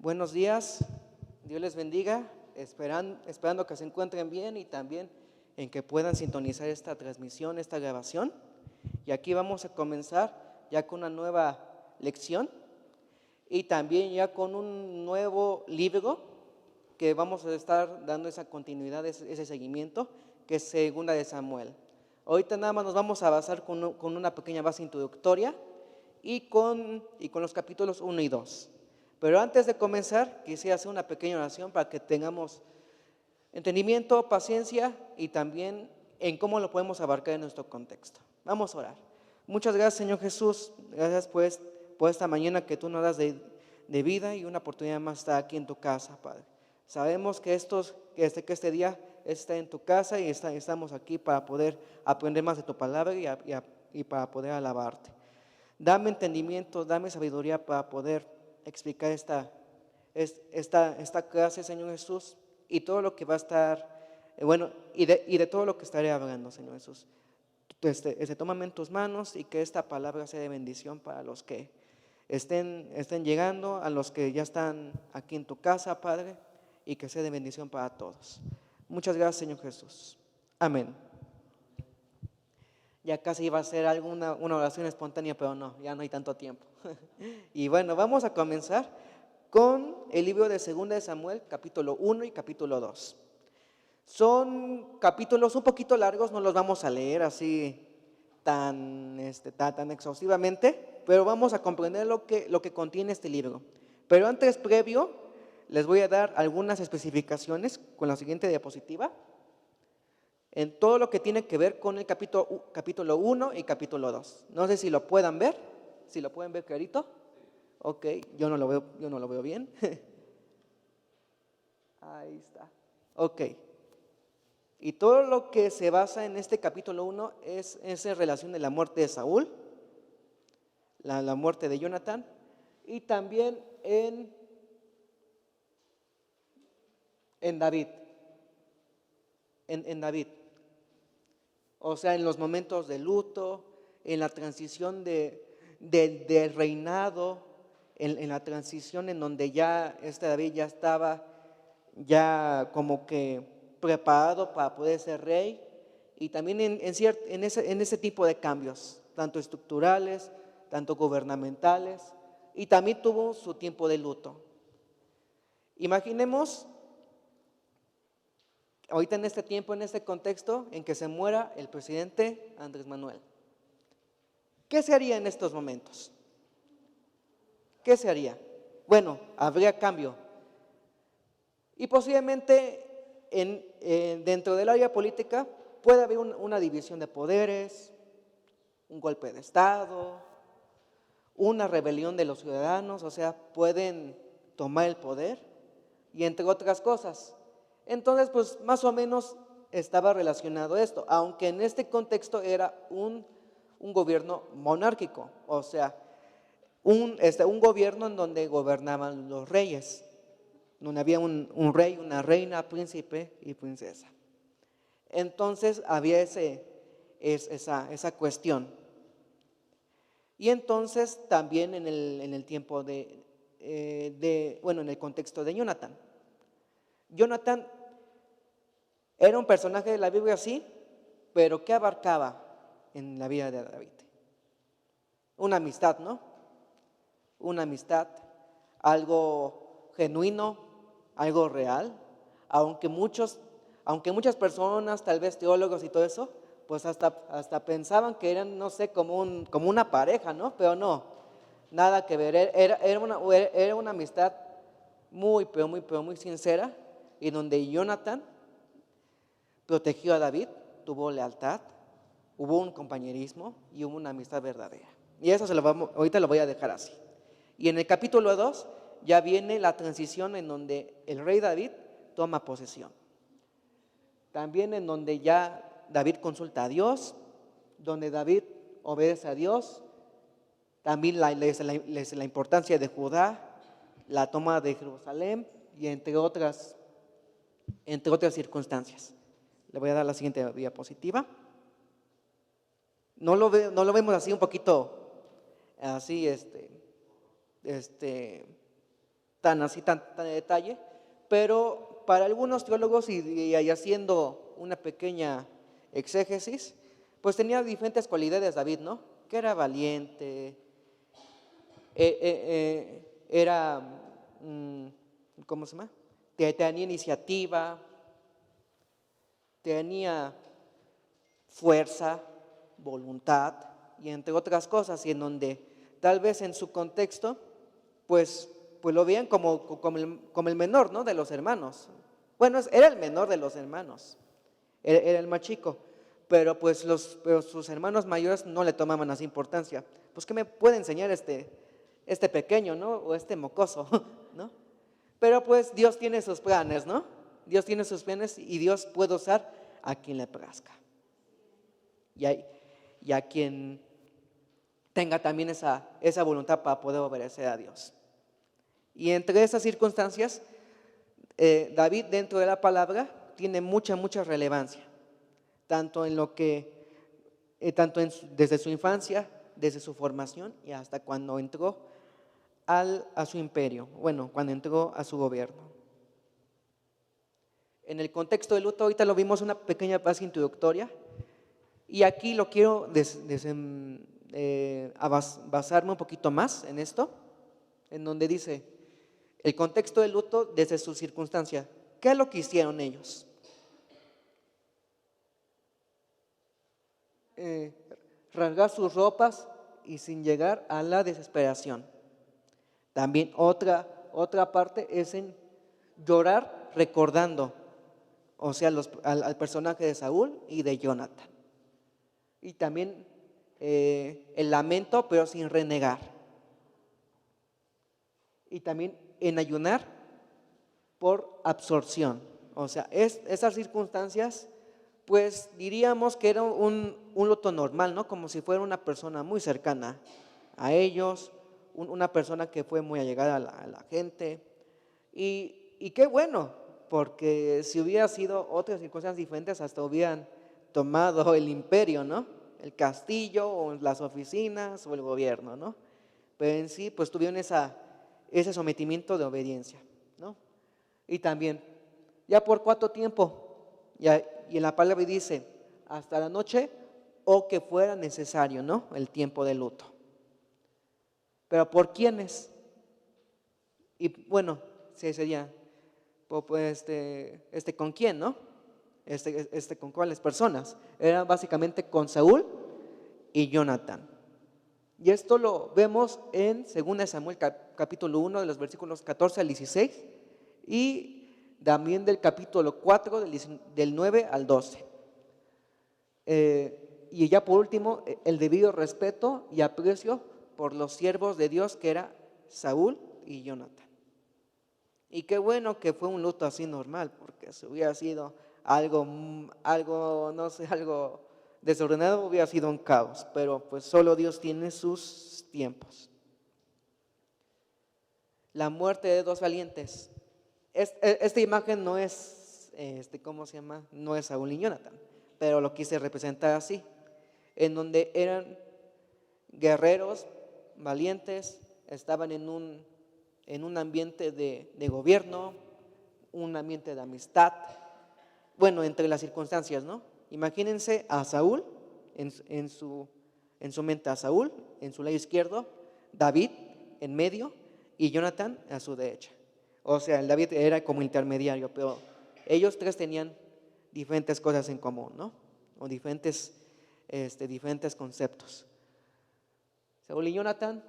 Buenos días, Dios les bendiga, esperando que se encuentren bien y también en que puedan sintonizar esta transmisión, esta grabación. Y aquí vamos a comenzar ya con una nueva lección y también ya con un nuevo libro que vamos a estar dando esa continuidad, ese seguimiento, que es Segunda de Samuel. Ahorita nada más nos vamos a basar con una pequeña base introductoria y con los capítulos 1 y 2. Pero antes de comenzar, quisiera hacer una pequeña oración para que tengamos entendimiento, paciencia y también en cómo lo podemos abarcar en nuestro contexto. Vamos a orar. Muchas gracias, Señor Jesús. Gracias pues por esta mañana que tú nos das de vida y una oportunidad más estar aquí en tu casa, Padre. Sabemos que este día está en tu casa y estamos aquí para poder aprender más de tu palabra y para poder alabarte. Dame entendimiento, dame sabiduría para poder explicar esta clase, Señor Jesús, y todo lo que va a estar, y de todo lo que estaré hablando, Señor Jesús. Tómame en tus manos y que esta palabra sea de bendición para los que estén llegando, a los que ya están aquí en tu casa, Padre, y que sea de bendición para todos. Muchas gracias, Señor Jesús. Amén. Ya casi iba a ser una oración espontánea, pero no, ya no hay tanto tiempo. Y bueno, vamos a comenzar con el libro de Segunda de Samuel, capítulo 1 y capítulo 2. Son capítulos un poquito largos, no los vamos a leer así tan exhaustivamente, pero vamos a comprender lo que contiene este libro. Pero antes, previo, les voy a dar algunas especificaciones con la siguiente diapositiva, en todo lo que tiene que ver con el capítulo 1 y capítulo 2. No sé si lo pueden ver clarito. Ok, yo no lo veo bien. Ahí está. Ok. Y todo lo que se basa en este capítulo 1 es en relación de la muerte de Saúl, la muerte de Jonatán, y también en David. En David. O sea, en los momentos de luto, en la transición del reinado, en la transición en donde ya David ya estaba ya como que preparado para poder ser rey, y también en ese tipo de cambios, tanto estructurales, tanto gubernamentales, y también tuvo su tiempo de luto. Imaginemos ahorita en este tiempo, en este contexto, en que se muera el presidente Andrés Manuel. ¿Qué se haría en estos momentos? ¿Qué se haría? Bueno, habría cambio. Y posiblemente dentro del área política puede haber una división de poderes, un golpe de Estado, una rebelión de los ciudadanos, o sea, pueden tomar el poder y entre otras cosas. Entonces, pues más o menos estaba relacionado esto, aunque en este contexto era un gobierno monárquico, o sea, un gobierno en donde gobernaban los reyes, donde había un rey, una reina, príncipe y princesa. Entonces había esa cuestión. Y entonces también en el tiempo en el contexto de Jonatán. Jonatán era un personaje de la Biblia, sí, pero ¿qué abarcaba en la vida de David? Una amistad, ¿no? Una amistad, algo genuino, algo real, aunque muchas personas, tal vez teólogos y todo eso, pues hasta pensaban que eran, no sé, como una pareja, ¿no? Pero no, nada que ver, era una amistad muy, pero muy sincera, y donde Jonatán protegió a David, tuvo lealtad, hubo un compañerismo y hubo una amistad verdadera. Y eso ahorita lo voy a dejar así. Y en el capítulo 2 ya viene la transición en donde el rey David toma posesión. También en donde ya David consulta a Dios, donde David obedece a Dios, también la importancia de Judá, la toma de Jerusalén y entre otras circunstancias. Le voy a dar la siguiente diapositiva. No lo vemos así un poquito, así tan así, tan de detalle, pero para algunos teólogos y haciendo una pequeña exégesis, pues tenía diferentes cualidades David, ¿no? Que era valiente, era, ¿cómo se llama? Tenía iniciativa, tenía fuerza, voluntad y entre otras cosas, y en donde tal vez en su contexto, pues lo veían como el menor, ¿no? De los hermanos. Bueno, era el menor de los hermanos, era el más chico, pero pues pero sus hermanos mayores no le tomaban así importancia. Pues, ¿qué me puede enseñar este pequeño, ¿no? O este mocoso, ¿no? Pero pues Dios tiene sus planes, ¿no? Dios tiene sus planes y Dios puede usar a quien le plazca. Y a quien tenga también esa voluntad para poder obedecer a Dios. Y entre esas circunstancias, David dentro de la palabra tiene mucha relevancia, tanto en lo que, desde su infancia, desde su formación y hasta cuando entró a su imperio, bueno, cuando entró a su gobierno. En el contexto del luto, ahorita lo vimos una pequeña fase introductoria, y aquí lo quiero basarme un poquito más en esto, en donde dice, el contexto del luto desde su circunstancia. ¿Qué es lo que hicieron ellos? Rasgar sus ropas y sin llegar a la desesperación. También otra parte es en llorar recordando, o sea, al personaje de Saúl y de Jonathan. Y también el lamento, pero sin renegar. Y también en ayunar por absorción. O sea, esas circunstancias, pues diríamos que era un luto normal, ¿no? Como si fuera una persona muy cercana a ellos, una persona que fue muy allegada a la gente. Y qué bueno, porque si hubiera sido otras circunstancias diferentes, hasta hubieran tomado el imperio, ¿no? El castillo o las oficinas o el gobierno, ¿no? Pero en sí, pues tuvieron ese sometimiento de obediencia, ¿no? Y también, ¿ya por cuánto tiempo? Y en la palabra dice, hasta la noche o que fuera necesario, ¿no? El tiempo de luto. Pero ¿por quiénes? Y bueno, sería, pues, ¿con quién, no? ¿Con cuáles personas? Era básicamente con Saúl y Jonathan. Y esto lo vemos en 2 Samuel capítulo 1 de los versículos 14 al 16 y también del capítulo 4 del 9 al 12. Y ya por último, el debido respeto y aprecio por los siervos de Dios que era Saúl y Jonathan. Y qué bueno que fue un luto así normal, porque si hubiera sido algo, no sé, algo desordenado, hubiera sido un caos, pero pues solo Dios tiene sus tiempos. La muerte de dos valientes. Esta imagen no es, ¿cómo se llama? No es Saúl y Jonathan, pero lo quise representar así, en donde eran guerreros valientes, estaban en un ambiente de gobierno, un ambiente de amistad, bueno, entre las circunstancias, ¿no? Imagínense a Saúl, en su mente a Saúl, en su lado izquierdo, David en medio y Jonathan a su derecha. O sea, el David era como intermediario, pero ellos tres tenían diferentes cosas en común, ¿no? O diferentes conceptos. Saúl y Jonathan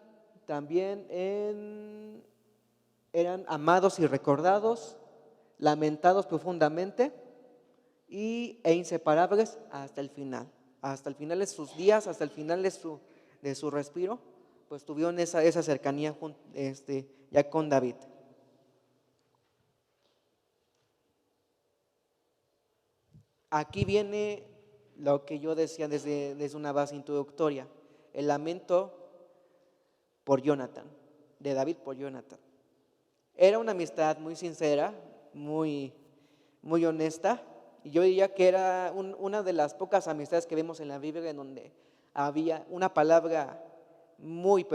también eran amados y recordados, lamentados profundamente e inseparables hasta el final. Hasta el final de sus días, hasta el final de su respiro, pues tuvieron esa cercanía ya con David. Aquí viene lo que yo decía desde una base introductoria, el lamento por Jonathan, de David por Jonathan. Era una amistad muy sincera, muy honesta, y yo diría que era una de las pocas amistades que vemos en la Biblia en donde había una palabra muy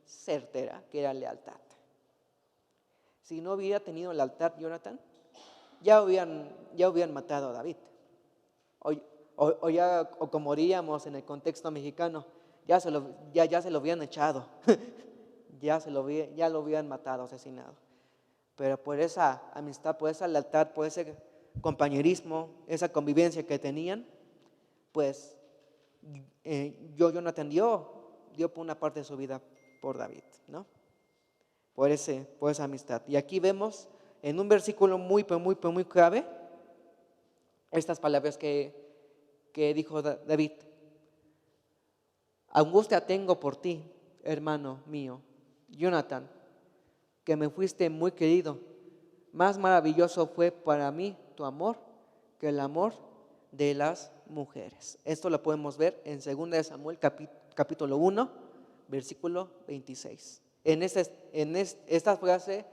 certera, que era lealtad. Si no hubiera tenido el altar Jonathan, ya hubieran matado a David. O como diríamos en el contexto mexicano, ya se lo hubieran echado, ya lo hubieran matado, asesinado. Pero por esa amistad, por esa lealtad, por ese compañerismo, esa convivencia que tenían, pues Jonathan dio por una parte de su vida por David, ¿no? Por esa amistad. Y aquí vemos en un versículo muy clave estas palabras que dijo David: angustia tengo por ti, hermano mío, Jonathan, que me fuiste muy querido. Más maravilloso fue para mí tu amor que el amor de las mujeres. Esto lo podemos ver en 2 de Samuel capítulo 1, versículo 26. Esta frase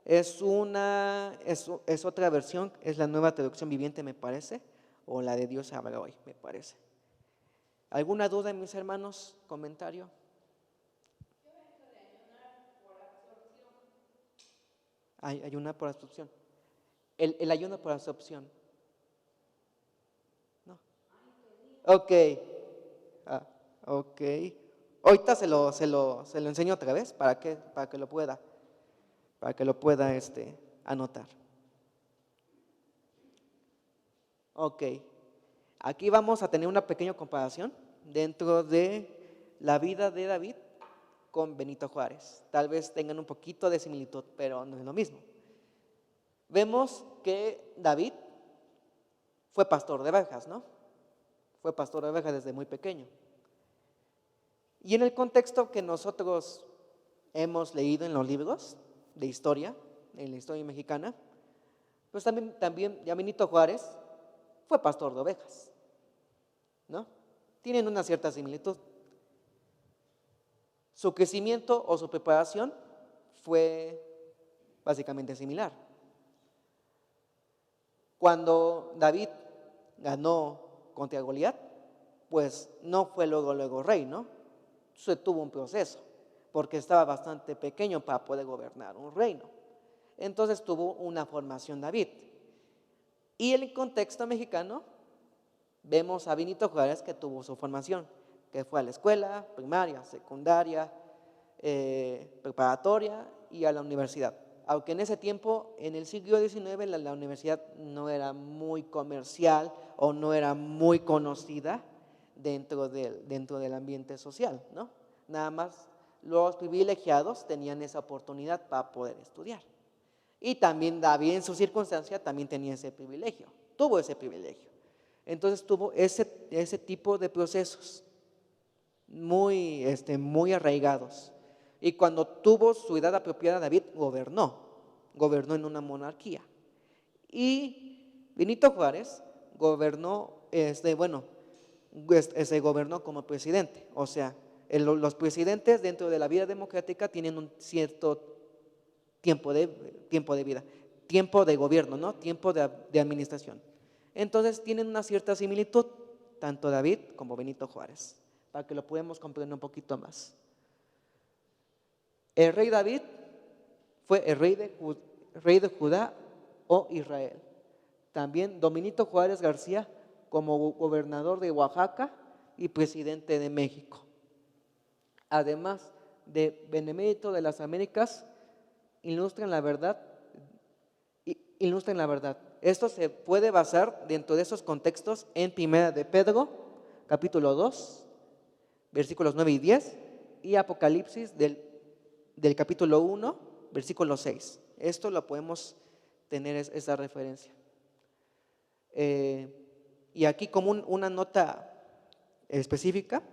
es otra versión, es la Nueva Traducción Viviente, me parece, o la de Dios habla hoy, me parece. ¿Alguna duda, mis hermanos? ¿Comentario? Ayunar por absorción. El ayuno por absorción. No. Ok. Ok. Ahorita se lo enseño otra vez para que lo pueda anotar. Ok. Aquí vamos a tener una pequeña comparación dentro de la vida de David con Benito Juárez. Tal vez tengan un poquito de similitud, pero no es lo mismo. Vemos que David fue pastor de ovejas, ¿no? Fue pastor de ovejas desde muy pequeño. Y en el contexto que nosotros hemos leído en los libros de historia, en la historia mexicana, pues también ya Benito Juárez fue pastor de ovejas, ¿no? Tienen una cierta similitud. Su crecimiento o su preparación fue básicamente similar. Cuando David ganó contra Goliat, pues no fue luego rey, ¿no? Se tuvo un proceso, porque estaba bastante pequeño para poder gobernar un reino. Entonces tuvo una formación David. Y en el contexto mexicano, vemos a Benito Juárez que tuvo su formación, que fue a la escuela primaria, secundaria, preparatoria y a la universidad. Aunque en ese tiempo, en el siglo XIX, la universidad no era muy comercial o no era muy conocida dentro del ambiente social, ¿no? Nada más los privilegiados tenían esa oportunidad para poder estudiar. Y también David en su circunstancia también tenía ese privilegio, tuvo ese privilegio. Entonces tuvo ese tipo de procesos muy arraigados. Y cuando tuvo su edad apropiada, David gobernó en una monarquía. Y Benito Juárez gobernó, gobernó como presidente. O sea, los presidentes dentro de la vida democrática tienen un cierto tiempo de vida, tiempo de gobierno, ¿no? Tiempo de administración. Entonces tienen una cierta similitud, tanto David como Benito Juárez, para que lo podamos comprender un poquito más. El rey David fue el rey de Judá o Israel. También don Benito Juárez García como gobernador de Oaxaca y presidente de México. Además de Benemérito de las Américas, ilustran la verdad. Esto se puede basar dentro de esos contextos en Primera de Pedro, capítulo 2, versículos 9 y 10, y Apocalipsis del capítulo 1, versículo 6. Esto lo podemos tener esa referencia. Y aquí como una nota específica,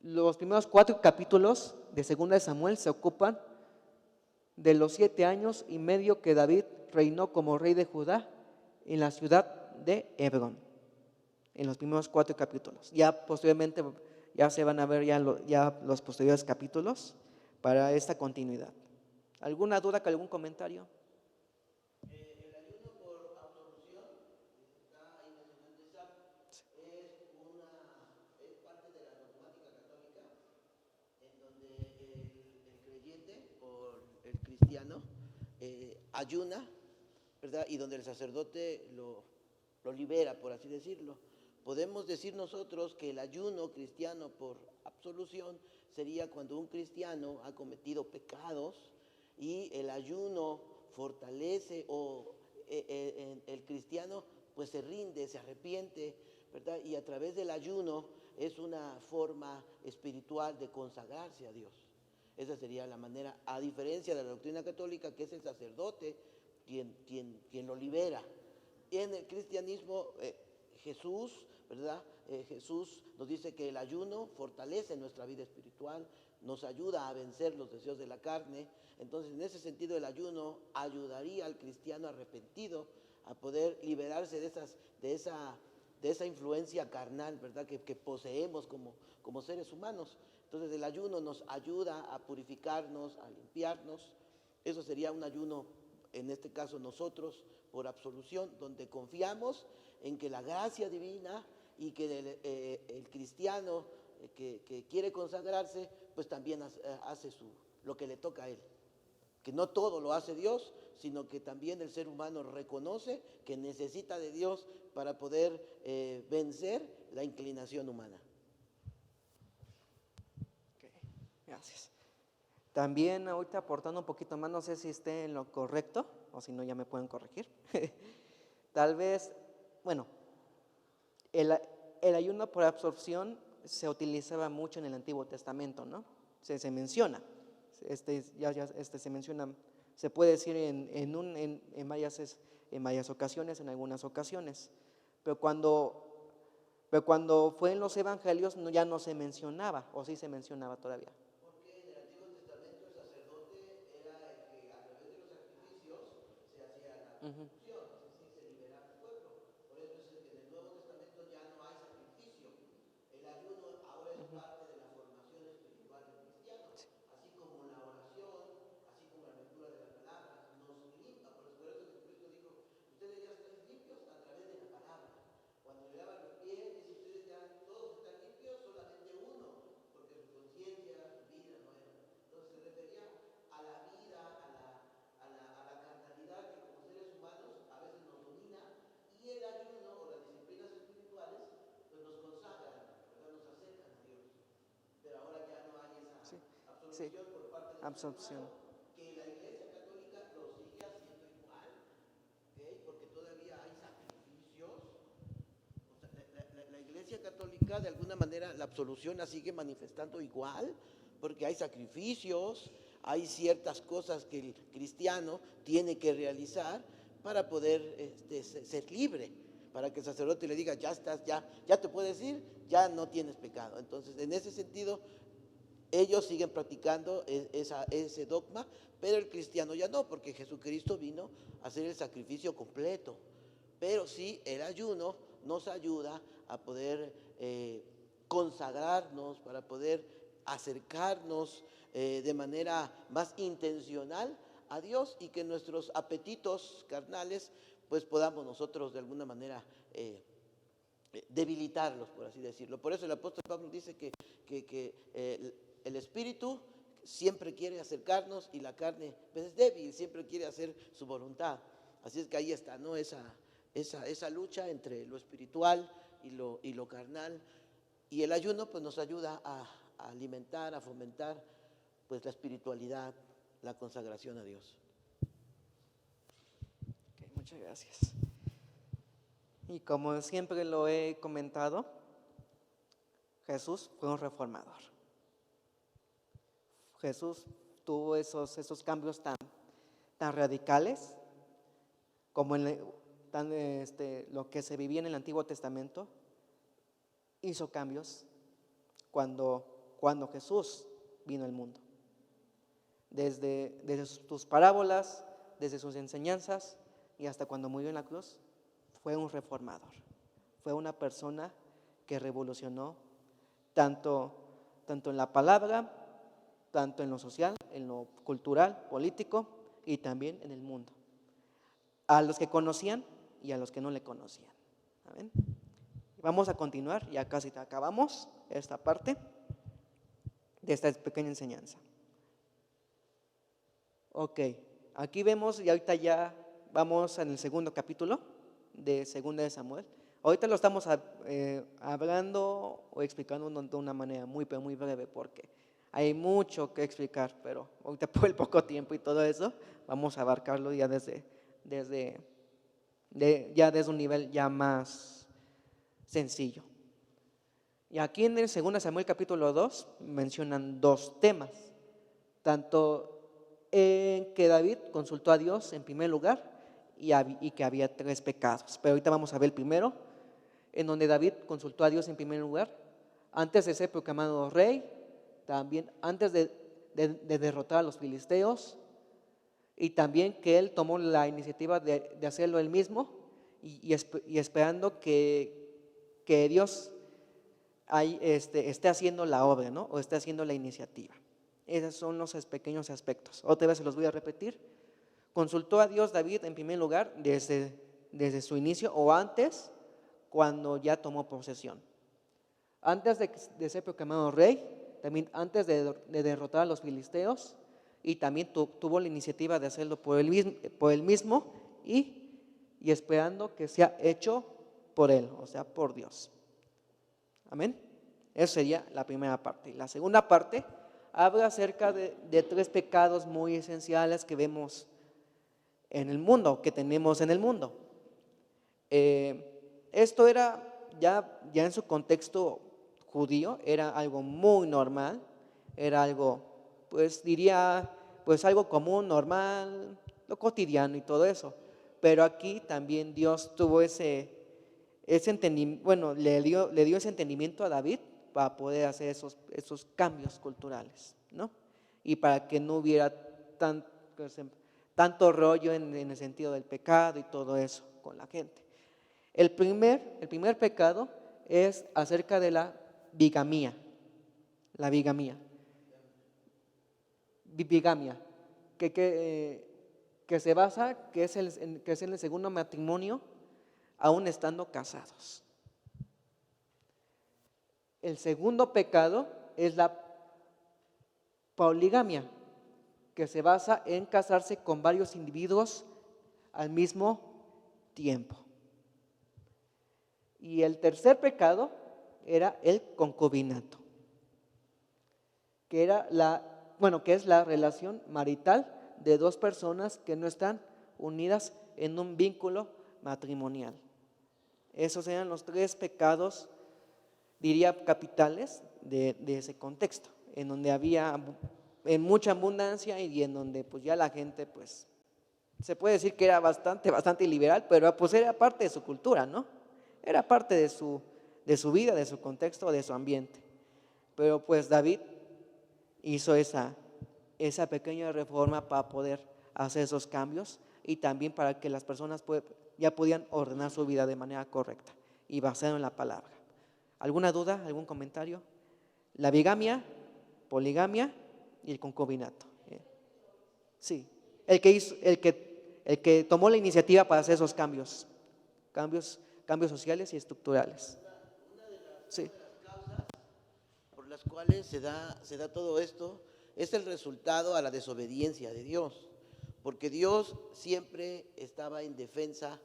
los primeros 4 capítulos de 2 de Samuel se ocupan de los 7 años y medio que David reinó como rey de Judá en la ciudad de Hebrón, en los primeros 4 capítulos. Ya posteriormente ya se van a ver ya los posteriores capítulos para esta continuidad. ¿Alguna duda, algún comentario? El ayuno por absorción está ahí mencionando esa, es parte de la dogmática católica, en donde el creyente o el cristiano ayuna, ¿verdad? Y donde el sacerdote lo libera, por así decirlo. Podemos decir nosotros que el ayuno cristiano por absolución sería cuando un cristiano ha cometido pecados y el ayuno fortalece o el cristiano pues se rinde, se arrepiente, ¿verdad? Y a través del ayuno es una forma espiritual de consagrarse a Dios. Esa sería la manera, a diferencia de la doctrina católica, que es el sacerdote quien lo libera. Y en el cristianismo, Jesús, ¿verdad? Jesús nos dice que el ayuno fortalece nuestra vida espiritual, nos ayuda a vencer los deseos de la carne. Entonces, en ese sentido, el ayuno ayudaría al cristiano arrepentido a poder liberarse de esa influencia carnal, ¿verdad? Que poseemos como seres humanos. Entonces, el ayuno nos ayuda a purificarnos, a limpiarnos. Eso sería un ayuno, en este caso nosotros, por absolución, donde confiamos en que la gracia divina y que el cristiano que quiere consagrarse, pues también hace lo que le toca a él. Que no todo lo hace Dios, sino que también el ser humano reconoce que necesita de Dios para poder vencer la inclinación humana. Ok, gracias. También ahorita aportando un poquito más, no sé si esté en lo correcto o si no ya me pueden corregir. Tal vez, bueno, el ayuno por absorción se utilizaba mucho en el Antiguo Testamento, ¿no? Se menciona, se menciona, se puede decir en varias ocasiones, en algunas ocasiones, pero cuando fue en los evangelios ya no se mencionaba, o sí se mencionaba todavía. Porque en el Antiguo Testamento el sacerdote era el que a través de los sacrificios se hacía la purificación, es decir, se liberaba el pueblo. Por eso es que en el Nuevo Testamento ya no hay sacrificio. El ayuno ahora es parte de la formación espiritual del cristiano, así como la oración, así como la lectura de la palabra, nos limpia. Por eso Jesucristo dijo, ustedes ya estáis limpios a través de la palabra. Cuando le lavan los pies, dice, ustedes ya todos están limpios, solamente uno, porque su conciencia, su vida no era. Entonces se refería a la vida, a la carnalidad que como seres humanos a veces nos domina, y el ayuno o las disciplinas espirituales pues nos consagran, ¿verdad? Nos acercan a Dios. Pero ahora ya no hay esa Sí, sí, absolución por parte del ser absorción. humano, que la Iglesia Católica lo sigue haciendo igual, ¿okay? Porque todavía hay sacrificios. O sea, la Iglesia Católica, de alguna manera, la absolución la sigue manifestando igual, porque hay sacrificios, hay ciertas cosas que el cristiano tiene que realizar para poder ser libre, para que el sacerdote le diga, ya estás, ya te puedes ir, ya no tienes pecado. Entonces, en ese sentido, ellos siguen practicando ese dogma, pero el cristiano ya no, porque Jesucristo vino a hacer el sacrificio completo. Pero sí, el ayuno nos ayuda a poder consagrarnos, para poder acercarnos de manera más intencional a Dios y que nuestros apetitos carnales pues podamos nosotros de alguna manera debilitarlos, por así decirlo. Por eso el apóstol Pablo dice que el espíritu siempre quiere acercarnos y la carne pues, es débil, siempre quiere hacer su voluntad. Así es que ahí está, ¿no? Esa lucha entre lo espiritual y lo carnal. Y el ayuno pues nos ayuda a alimentar, a fomentar pues la espiritualidad, la consagración a Dios. Okay, muchas gracias. Y como siempre lo he comentado, Jesús fue un reformador. Jesús tuvo esos cambios tan radicales como lo que se vivía en el Antiguo Testamento. Hizo cambios cuando Jesús vino al mundo. Desde sus parábolas, desde sus enseñanzas y hasta cuando murió en la cruz, fue un reformador. Fue una persona que revolucionó tanto en la palabra, tanto en lo social, en lo cultural, político y también en el mundo. A los que conocían y a los que no le conocían. ¿Amén? Vamos a continuar, ya casi acabamos esta parte de esta pequeña enseñanza. Ok, aquí vemos, y ahorita ya vamos en el segundo capítulo de Segunda de Samuel. Ahorita lo estamos hablando o explicando de una manera muy, pero muy breve, porque hay mucho que explicar, pero ahorita por el poco tiempo y todo eso, vamos a abarcarlo ya ya desde un nivel ya más sencillo. Y aquí en el 2 Samuel capítulo 2 mencionan dos temas, tanto en que David consultó a Dios en primer lugar y que había tres pecados. Pero ahorita vamos a ver el primero, en donde David consultó a Dios en primer lugar, antes de ser proclamado rey, también antes de derrotar a los filisteos, y también que él tomó la iniciativa de hacerlo él mismo y esperando que Dios esté haciendo la obra, ¿no? O esté haciendo la iniciativa. Esos son los pequeños aspectos. Otra vez se los voy a repetir. Consultó a Dios David en primer lugar desde su inicio o antes, cuando ya tomó posesión. Antes de ser proclamado rey, también antes de derrotar a los filisteos, y también tuvo la iniciativa de hacerlo por él mismo y esperando que sea hecho por él, o sea, por Dios. Amén. Esa sería la primera parte. Y la segunda parte habla acerca de tres pecados muy esenciales que vemos en el mundo, que tenemos en el mundo. Esto era ya en su contexto judío, era algo muy normal, era algo, pues diría, pues algo común, normal, lo cotidiano y todo eso. Pero aquí también Dios tuvo ese entendimiento, bueno, le dio ese entendimiento a David para poder hacer esos cambios culturales, ¿no? Y para que no hubiera tanto rollo en el sentido del pecado y todo eso con la gente. El primer pecado es acerca de la bigamia. La bigamia. Bigamia. Que se basa, que es el segundo matrimonio, aún estando casados. El segundo pecado es la poligamia, que se basa en casarse con varios individuos al mismo tiempo. Y el tercer pecado era el concubinato, que es la relación marital de dos personas que no están unidas en un vínculo matrimonial. Esos eran los tres pecados, diría, capitales de ese contexto, en donde había mucha abundancia y en donde pues ya la gente, pues se puede decir que era bastante liberal, pero pues era parte de su cultura, ¿no? Era parte de su vida, de su contexto, de su ambiente. Pero pues David hizo esa pequeña reforma para poder hacer esos cambios y también para que las personas ya podían ordenar su vida de manera correcta y basado en la palabra. ¿Alguna duda? ¿Algún comentario? La bigamia, poligamia y el concubinato. Sí, el que tomó la iniciativa para hacer esos cambios sociales y estructurales. Sí. Por las cuales se da todo esto, es el resultado a la desobediencia de Dios, porque Dios siempre estaba en defensa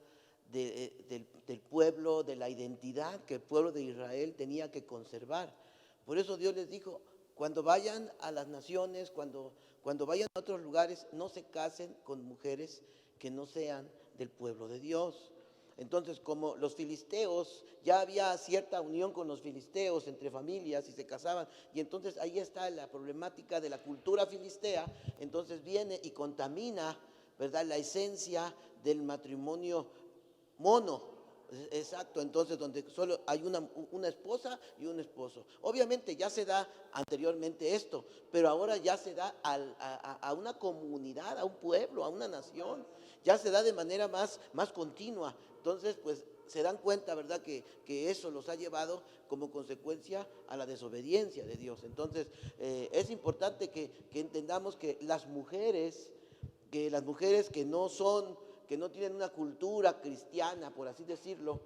del pueblo, de la identidad que el pueblo de Israel tenía que conservar. Por eso Dios les dijo, cuando vayan a las naciones, cuando vayan a otros lugares, no se casen con mujeres que no sean del pueblo de Dios. Entonces, como los filisteos, ya había cierta unión con los filisteos entre familias y se casaban, y entonces ahí está la problemática de la cultura filistea, entonces viene y contamina, ¿verdad?, la esencia del matrimonio mono. Exacto, entonces donde solo hay una esposa y un esposo. Obviamente ya se da anteriormente esto, pero ahora ya se da a una comunidad, a un pueblo, a una nación, ya se da de manera más continua. Entonces pues se dan cuenta, ¿verdad?, que eso los ha llevado como consecuencia a la desobediencia de Dios. Entonces es importante que entendamos que las mujeres que no tienen una cultura cristiana, por así decirlo,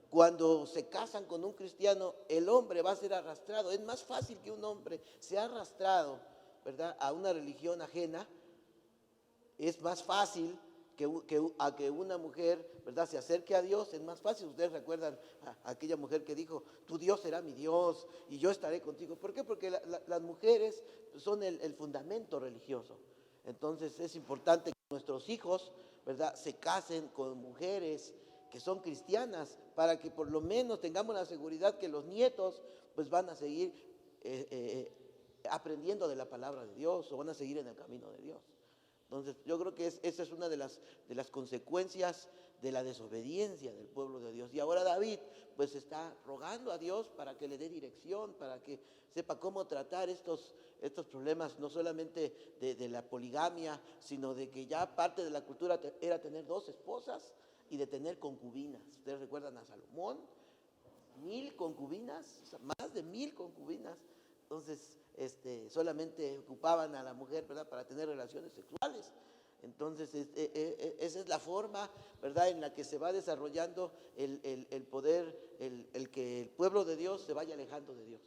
cuando se casan con un cristiano, el hombre va a ser arrastrado. Es más fácil que un hombre sea arrastrado, ¿verdad?, a una religión ajena es más fácil a que una mujer, ¿verdad?, se acerque a Dios, es más fácil. Ustedes recuerdan a aquella mujer que dijo, tu Dios será mi Dios y yo estaré contigo. ¿Por qué? Porque las mujeres son el fundamento religioso. Entonces es importante que nuestros hijos, ¿verdad?, se casen con mujeres que son cristianas, para que por lo menos tengamos la seguridad que los nietos pues van a seguir aprendiendo de la palabra de Dios, o van a seguir en el camino de Dios. Entonces yo creo que esa es una de las consecuencias de la desobediencia del pueblo de Dios. Y ahora David pues está rogando a Dios para que le dé dirección, para que sepa cómo tratar estos problemas, no solamente de la poligamia, sino de que ya parte de la cultura era tener 2 esposas y de tener concubinas. Ustedes recuerdan a Salomón, 1000 concubinas, o sea, más de 1000 concubinas. Entonces, solamente ocupaban a la mujer, ¿verdad?, para tener relaciones sexuales. Entonces, esa es la forma, ¿verdad?, en la que se va desarrollando el poder, el que el pueblo de Dios se vaya alejando de Dios.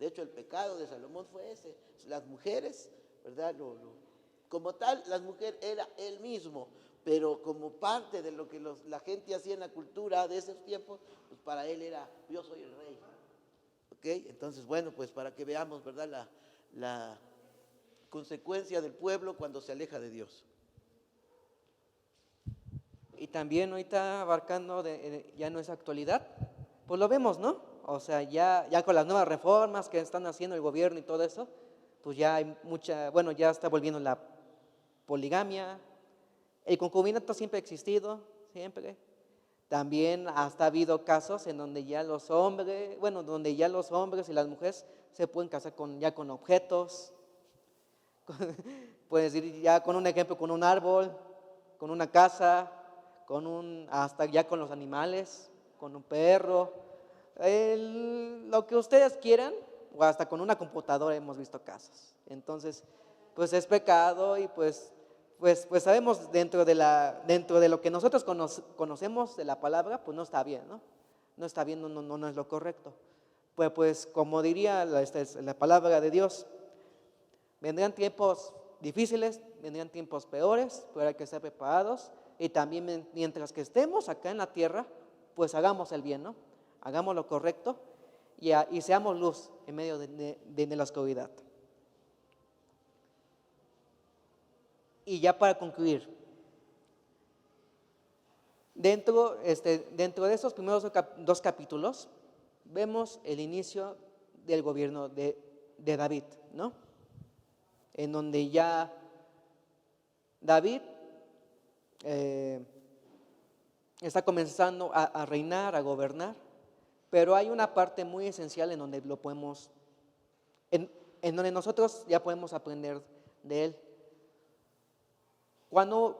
De hecho, el pecado de Salomón fue ese. Las mujeres, ¿verdad?, como tal, las mujeres era él mismo, pero como parte de lo que la gente hacía en la cultura de esos tiempos, pues para él era, yo soy el rey. ¿Ok? Entonces, bueno, pues para que veamos, ¿verdad?, la consecuencia del pueblo cuando se aleja de Dios. Y también ahorita abarcando ya no es actualidad, pues lo vemos, ¿no? O sea, ya con las nuevas reformas que están haciendo el gobierno y todo eso, pues ya hay bueno, ya está volviendo la poligamia, el concubinato siempre ha existido, siempre. También hasta ha habido casos en donde ya los hombres, bueno, donde ya los hombres y las mujeres se pueden casar ya con objetos, puedes decir ya con un ejemplo, con un árbol, con una casa, hasta ya con los animales, con un perro, lo que ustedes quieran, o hasta con una computadora hemos visto casos. Entonces, pues es pecado y pues sabemos dentro de lo que nosotros conocemos de la palabra, pues no está bien, ¿no? No está bien, no es lo correcto. Pues como diría la palabra de Dios, vendrán tiempos difíciles, vendrán tiempos peores, pero hay que estar preparados. Y también mientras que estemos acá en la tierra, pues hagamos el bien, ¿no? Hagamos lo correcto y seamos luz en medio de la oscuridad. Y ya para concluir, dentro de esos primeros 2 capítulos, vemos el inicio del gobierno de David, ¿no? En donde ya David está comenzando a reinar, a gobernar, pero hay una parte muy esencial en donde en donde nosotros ya podemos aprender de él. Cuando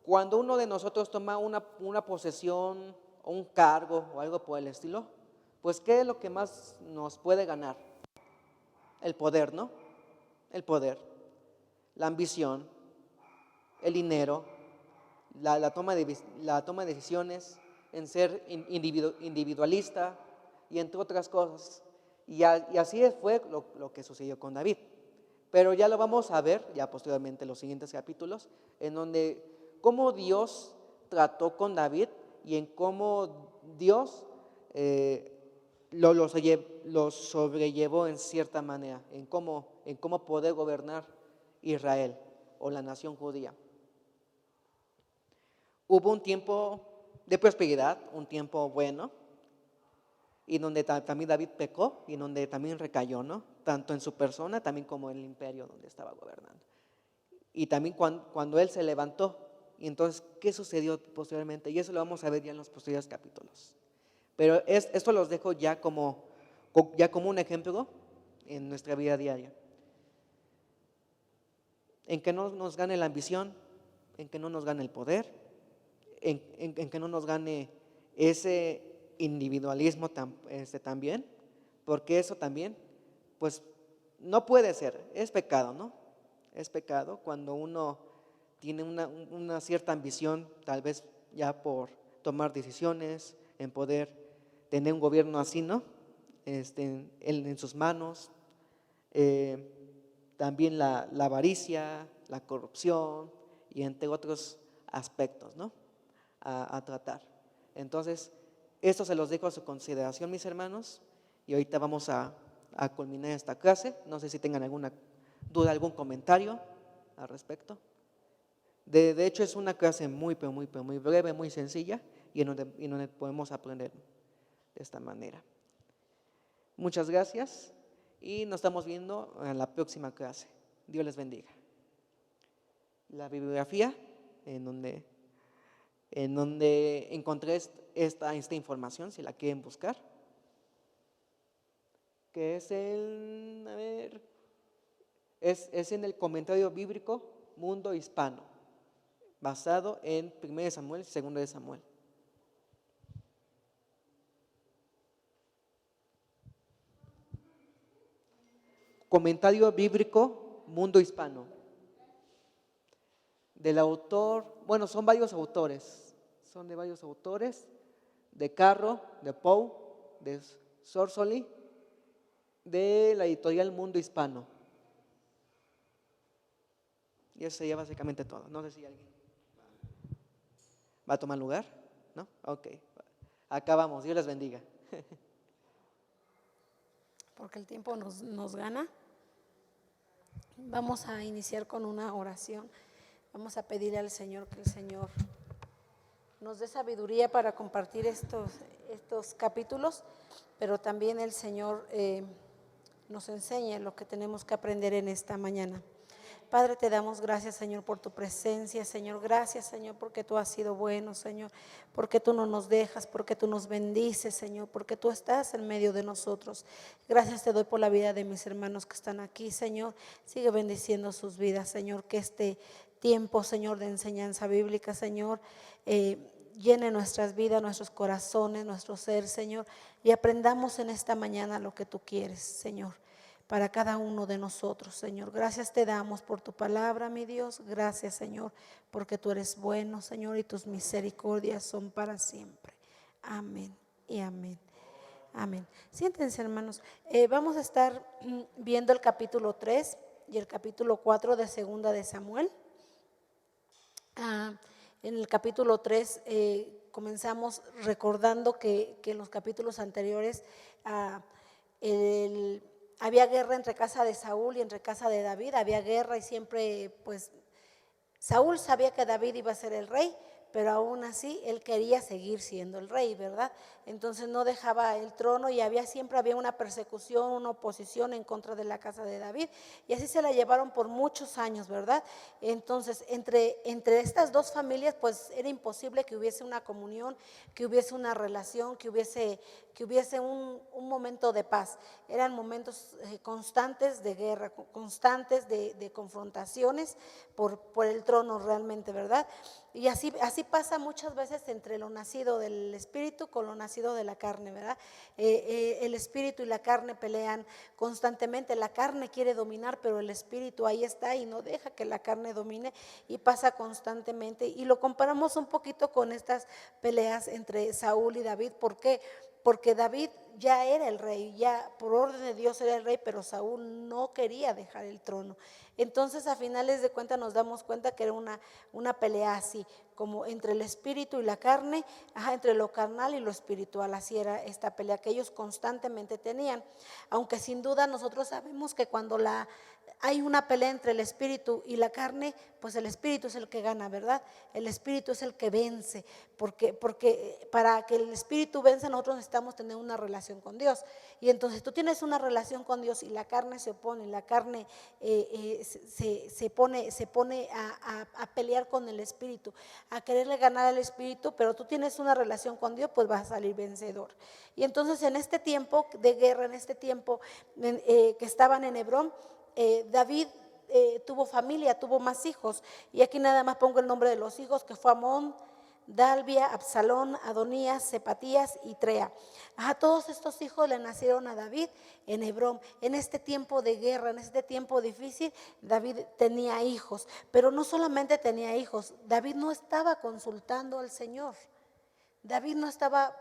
uno de nosotros toma una posesión o un cargo o algo por el estilo, pues ¿qué es lo que más nos puede ganar? El poder, ¿no? El poder, la ambición, el dinero, la toma de decisiones, en ser individualista y entre otras cosas. Y así fue lo que sucedió con David. Pero ya lo vamos a ver, ya posteriormente en los siguientes capítulos, en donde cómo Dios trató con David y en cómo Dios lo sobrellevó en cierta manera, en cómo poder gobernar Israel o la nación judía. Hubo un tiempo de prosperidad, un tiempo bueno, y donde también David pecó y donde también recayó, ¿no? Tanto en su persona también como en el imperio donde estaba gobernando. Y también cuando él se levantó, y entonces, ¿qué sucedió posteriormente? Y eso lo vamos a ver ya en los posteriores capítulos. Pero esto los dejo ya como un ejemplo en nuestra vida diaria. En que no nos gane la ambición, en que no nos gane el poder, en que no nos gane ese individualismo también, porque eso también, pues no puede ser, es pecado, ¿no? Es pecado cuando uno tiene una cierta ambición, tal vez ya por tomar decisiones, en poder tener un gobierno así, ¿no? En sus manos. También la avaricia, la corrupción y entre otros aspectos, ¿no? A tratar. Entonces, esto se los dejo a su consideración, mis hermanos, y ahorita vamos a culminar esta clase. No sé si tengan alguna duda, algún comentario al respecto. De hecho, es una clase muy breve, muy sencilla, y en donde podemos aprender de esta manera. Muchas gracias y nos estamos viendo en la próxima clase. Dios les bendiga. La bibliografía en donde encontré esta información, si la quieren buscar, que es es en el comentario bíblico Mundo Hispano, basado en 1 Samuel y 2 Samuel. Comentario bíblico Mundo Hispano. Del autor, bueno, son de varios autores, de Carro, de Poe, de Sorsoli, de la editorial Mundo Hispano. Y eso sería básicamente todo. No sé si alguien va a tomar lugar, ¿no? Ok, acabamos, Dios les bendiga. Porque el tiempo nos gana. Vamos a iniciar con una oración. Vamos a pedirle al Señor que el Señor nos dé sabiduría para compartir estos capítulos, pero también el Señor nos enseñe lo que tenemos que aprender en esta mañana. Padre, te damos gracias, Señor, por tu presencia, Señor. Gracias, Señor, porque tú has sido bueno, Señor, porque tú no nos dejas, porque tú nos bendices, Señor, porque tú estás en medio de nosotros. Gracias te doy por la vida de mis hermanos que están aquí, Señor. Sigue bendiciendo sus vidas, Señor, que este tiempo, Señor, de enseñanza bíblica, Señor, llene nuestras vidas, nuestros corazones, nuestro ser, Señor, y aprendamos en esta mañana lo que tú quieres, Señor, para cada uno de nosotros, Señor. Gracias te damos por tu palabra, mi Dios. Gracias, Señor, porque tú eres bueno, Señor, y tus misericordias son para siempre. Amén y amén. Amén. Siéntense, hermanos. Vamos a estar viendo el capítulo 3 y el capítulo 4 de Segunda de Samuel. En el capítulo 3 comenzamos recordando que en los capítulos anteriores había guerra entre casa de Saúl y entre casa de David. Había guerra y siempre pues Saúl sabía que David iba a ser el rey, pero aún así él quería seguir siendo el rey, ¿verdad? Entonces no dejaba el trono y siempre había una persecución, una oposición en contra de la casa de David, y así se la llevaron por muchos años, ¿verdad? Entonces entre estas dos familias pues era imposible que hubiese una comunión, que hubiese una relación, que hubiese un momento de paz. Eran momentos constantes de guerra, constantes de confrontaciones por el trono realmente, ¿verdad? Y así pasa muchas veces entre lo nacido del espíritu con lo nacido de la carne, ¿verdad? El espíritu y la carne pelean constantemente. La carne quiere dominar, pero el espíritu ahí está y no deja que la carne domine, y pasa constantemente. Y lo comparamos un poquito con estas peleas entre Saúl y David. ¿Por qué? Porque David ya era el rey, ya por orden de Dios era el rey, pero Saúl no quería dejar el trono. Entonces a finales de cuentas nos damos cuenta que era una pelea así, como entre el espíritu y la carne, entre lo carnal y lo espiritual. Así era esta pelea que ellos constantemente tenían. Aunque sin duda nosotros sabemos que cuando hay una pelea entre el espíritu y la carne, pues el espíritu es el que gana, ¿verdad? El espíritu es el que vence, porque para que el espíritu vence nosotros necesitamos tener una relación con Dios. Y entonces tú tienes una relación con Dios y la carne se opone, la carne se pone a pelear con el espíritu, a quererle ganar al espíritu, pero tú tienes una relación con Dios, pues vas a salir vencedor. Y entonces en este tiempo de guerra, en este tiempo que estaban en Hebrón, David tuvo familia, tuvo más hijos, y aquí nada más pongo el nombre de los hijos, que fue Amón, Dalvia, Absalón, Adonías, Zepatías y Trea. Todos estos hijos le nacieron a David en Hebrón. En este tiempo de guerra, en este tiempo difícil, David tenía hijos, pero no solamente tenía hijos, David no estaba consultando al Señor. David no estaba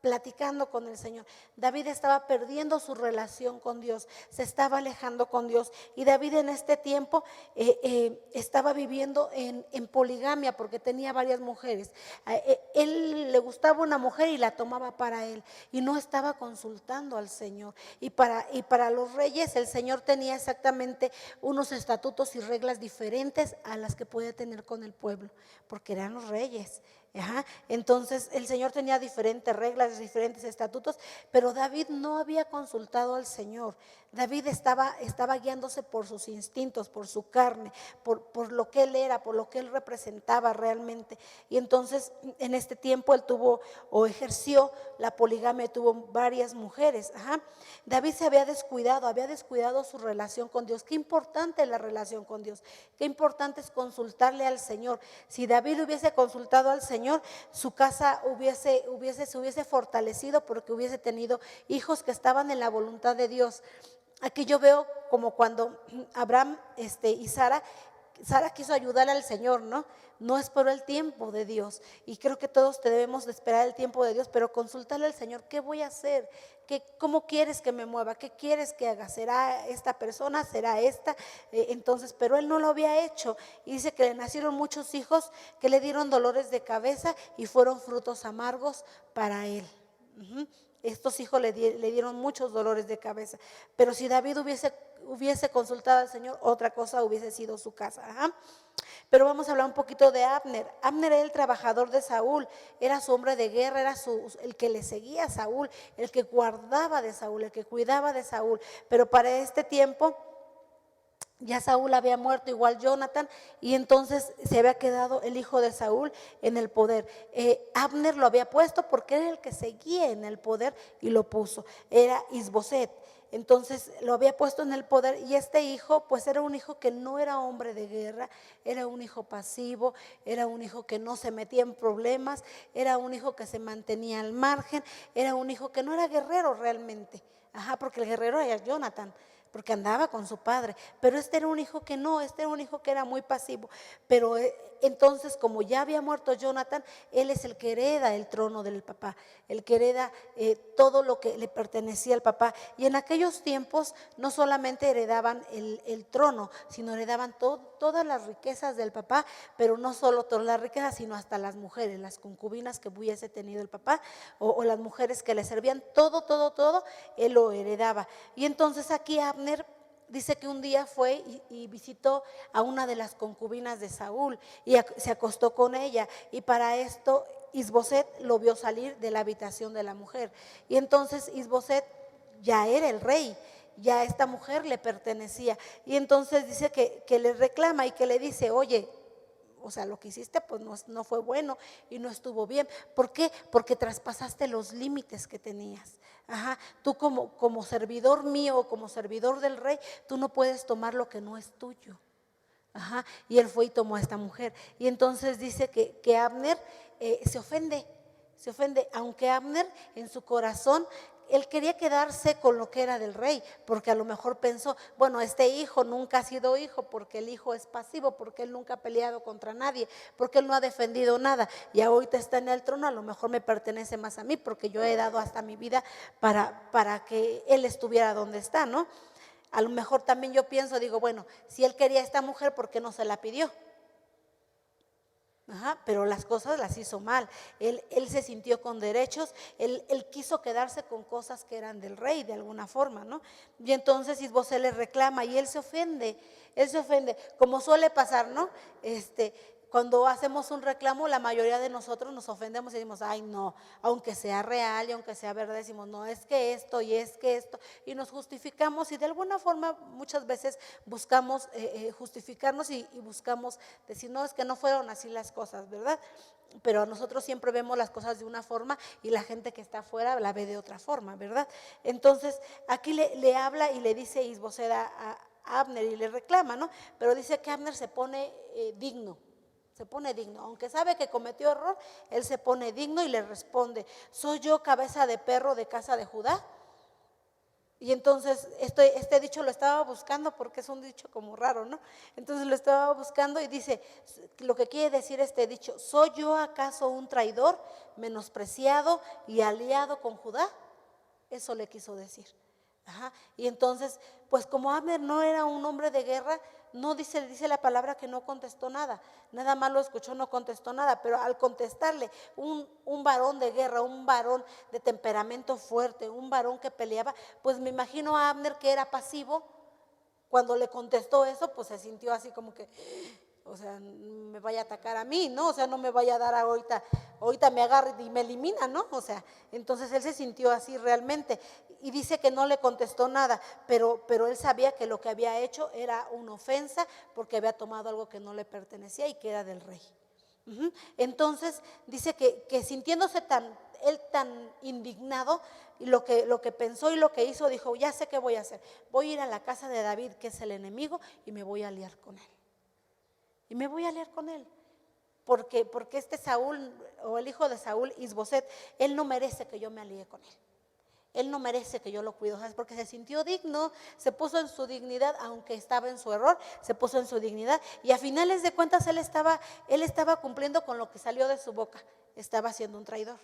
platicando con el Señor. David estaba perdiendo su relación con Dios, se estaba alejando con Dios. Y David en este tiempo estaba viviendo en poligamia porque tenía varias mujeres. Él le gustaba una mujer y la tomaba para él y no estaba consultando al Señor. Y para los reyes el Señor tenía exactamente unos estatutos y reglas diferentes a las que podía tener con el pueblo, porque eran los reyes. Ajá. Entonces el Señor tenía diferentes reglas, diferentes estatutos, pero David no había consultado al Señor. David estaba guiándose por sus instintos, por su carne, por lo que él era, por lo que él representaba realmente. Y entonces en este tiempo él tuvo o ejerció la poligamia, tuvo varias mujeres. Ajá. David se había descuidado su relación con Dios. Qué importante es la relación con Dios, qué importante es consultarle al Señor. Si David hubiese consultado al Señor, su casa se hubiese fortalecido porque hubiese tenido hijos que estaban en la voluntad de Dios. Aquí yo veo como cuando Abraham y Sara quiso ayudar al Señor, no esperó el tiempo de Dios, y creo que todos debemos de esperar el tiempo de Dios, pero consultarle al Señor: ¿qué voy a hacer? ¿Cómo quieres que me mueva? ¿Qué quieres que haga? ¿Será esta persona? ¿Será esta? Entonces, pero él no lo había hecho, y dice que le nacieron muchos hijos que le dieron dolores de cabeza y fueron frutos amargos para él. Estos hijos le dieron muchos dolores de cabeza, pero si David hubiese consultado al Señor, otra cosa hubiese sido su casa. Ajá. Pero vamos a hablar un poquito de Abner. Abner era el trabajador de Saúl, era su hombre de guerra, era el que le seguía a Saúl, el que guardaba de Saúl, el que cuidaba de Saúl. Pero para este tiempo ya Saúl había muerto, igual Jonathan, y entonces se había quedado el hijo de Saúl en el poder. Abner lo había puesto porque era el que seguía en el poder y lo puso, era Isboset. Entonces lo había puesto en el poder, y este hijo pues era un hijo que no era hombre de guerra, era un hijo pasivo, era un hijo que no se metía en problemas, era un hijo que se mantenía al margen, era un hijo que no era guerrero realmente. Ajá, porque el guerrero era Jonathan, porque andaba con su padre, pero este era un hijo que no, este era un hijo que era muy pasivo. Pero entonces, como ya había muerto Jonathan, él es el que hereda el trono del papá, el que hereda todo lo que le pertenecía al papá. Y en aquellos tiempos no solamente heredaban el trono, sino heredaban todas las riquezas del papá, pero no solo todas las riquezas, sino hasta las mujeres, las concubinas que hubiese tenido el papá, o las mujeres que le servían, todo, él lo heredaba. Y entonces aquí Abner dice que un día fue y visitó a una de las concubinas de Saúl y se acostó con ella, y para esto Isboset lo vio salir de la habitación de la mujer, y entonces Isboset ya era el rey, ya esta mujer le pertenecía, y entonces dice que le reclama y que le dice: oye, o sea, lo que hiciste pues no fue bueno y no estuvo bien. ¿Por qué? Porque traspasaste los límites que tenías. Ajá. Tú como servidor mío, como servidor del rey, tú no puedes tomar lo que no es tuyo. Ajá. Y él fue y tomó a esta mujer. Y entonces dice que Abner se ofende, aunque Abner en su corazón él quería quedarse con lo que era del rey, porque a lo mejor pensó: bueno, este hijo nunca ha sido hijo, porque el hijo es pasivo, porque él nunca ha peleado contra nadie, porque él no ha defendido nada, y ahorita está en el trono, a lo mejor me pertenece más a mí, porque yo he dado hasta mi vida para que él estuviera donde está, ¿no? A lo mejor también yo digo, bueno, si él quería a esta mujer, ¿por qué no se la pidió? Ajá, pero las cosas las hizo mal. Él se sintió con derechos, él quiso quedarse con cosas que eran del rey de alguna forma, ¿no? Y entonces Isboset le reclama y él se ofende, como suele pasar, ¿no? Cuando hacemos un reclamo, la mayoría de nosotros nos ofendemos y decimos: ay, no, aunque sea real y aunque sea verdad, decimos: no, es que esto y es que esto, y nos justificamos, y de alguna forma muchas veces buscamos justificarnos y buscamos decir: no, es que no fueron así las cosas, ¿verdad? Pero nosotros siempre vemos las cosas de una forma y la gente que está afuera la ve de otra forma, ¿verdad? Entonces aquí le habla y le dice Isboset a Abner y le reclama, ¿no? Pero dice que Abner se pone digno. Se pone digno, aunque sabe que cometió error, él se pone digno y le responde: ¿soy yo cabeza de perro de casa de Judá? Y entonces este dicho lo estaba buscando porque es un dicho como raro, ¿no? Entonces lo estaba buscando y dice, lo que quiere decir este dicho: ¿soy yo acaso un traidor, menospreciado y aliado con Judá? Eso le quiso decir. Ajá. Y entonces, pues como Abner no era un hombre de guerra, no dice la palabra que no contestó nada, nada más lo escuchó, no contestó nada, pero al contestarle un varón de guerra, un varón de temperamento fuerte, un varón que peleaba, pues me imagino a Abner, que era pasivo, cuando le contestó eso, pues se sintió así como que, o sea, me vaya a atacar a mí, ¿no? O sea, no me vaya a dar ahorita me agarra y me elimina, ¿no? O sea, entonces él se sintió así realmente. Y dice que no le contestó nada, pero él sabía que lo que había hecho era una ofensa, porque había tomado algo que no le pertenecía y que era del rey. Entonces dice que sintiéndose él tan indignado, y lo que pensó y lo que hizo, dijo: ya sé qué voy a hacer, voy a ir a la casa de David, que es el enemigo, y me voy a aliar con él. Y me voy a aliar con él, porque este Saúl, o el hijo de Saúl, Isboset, él no merece que yo me alíe con él. Él no merece que yo lo cuido, ¿sabes? Porque se sintió digno, se puso en su dignidad, aunque estaba en su error, se puso en su dignidad, y a finales de cuentas él estaba cumpliendo con lo que salió de su boca, estaba siendo un traidor.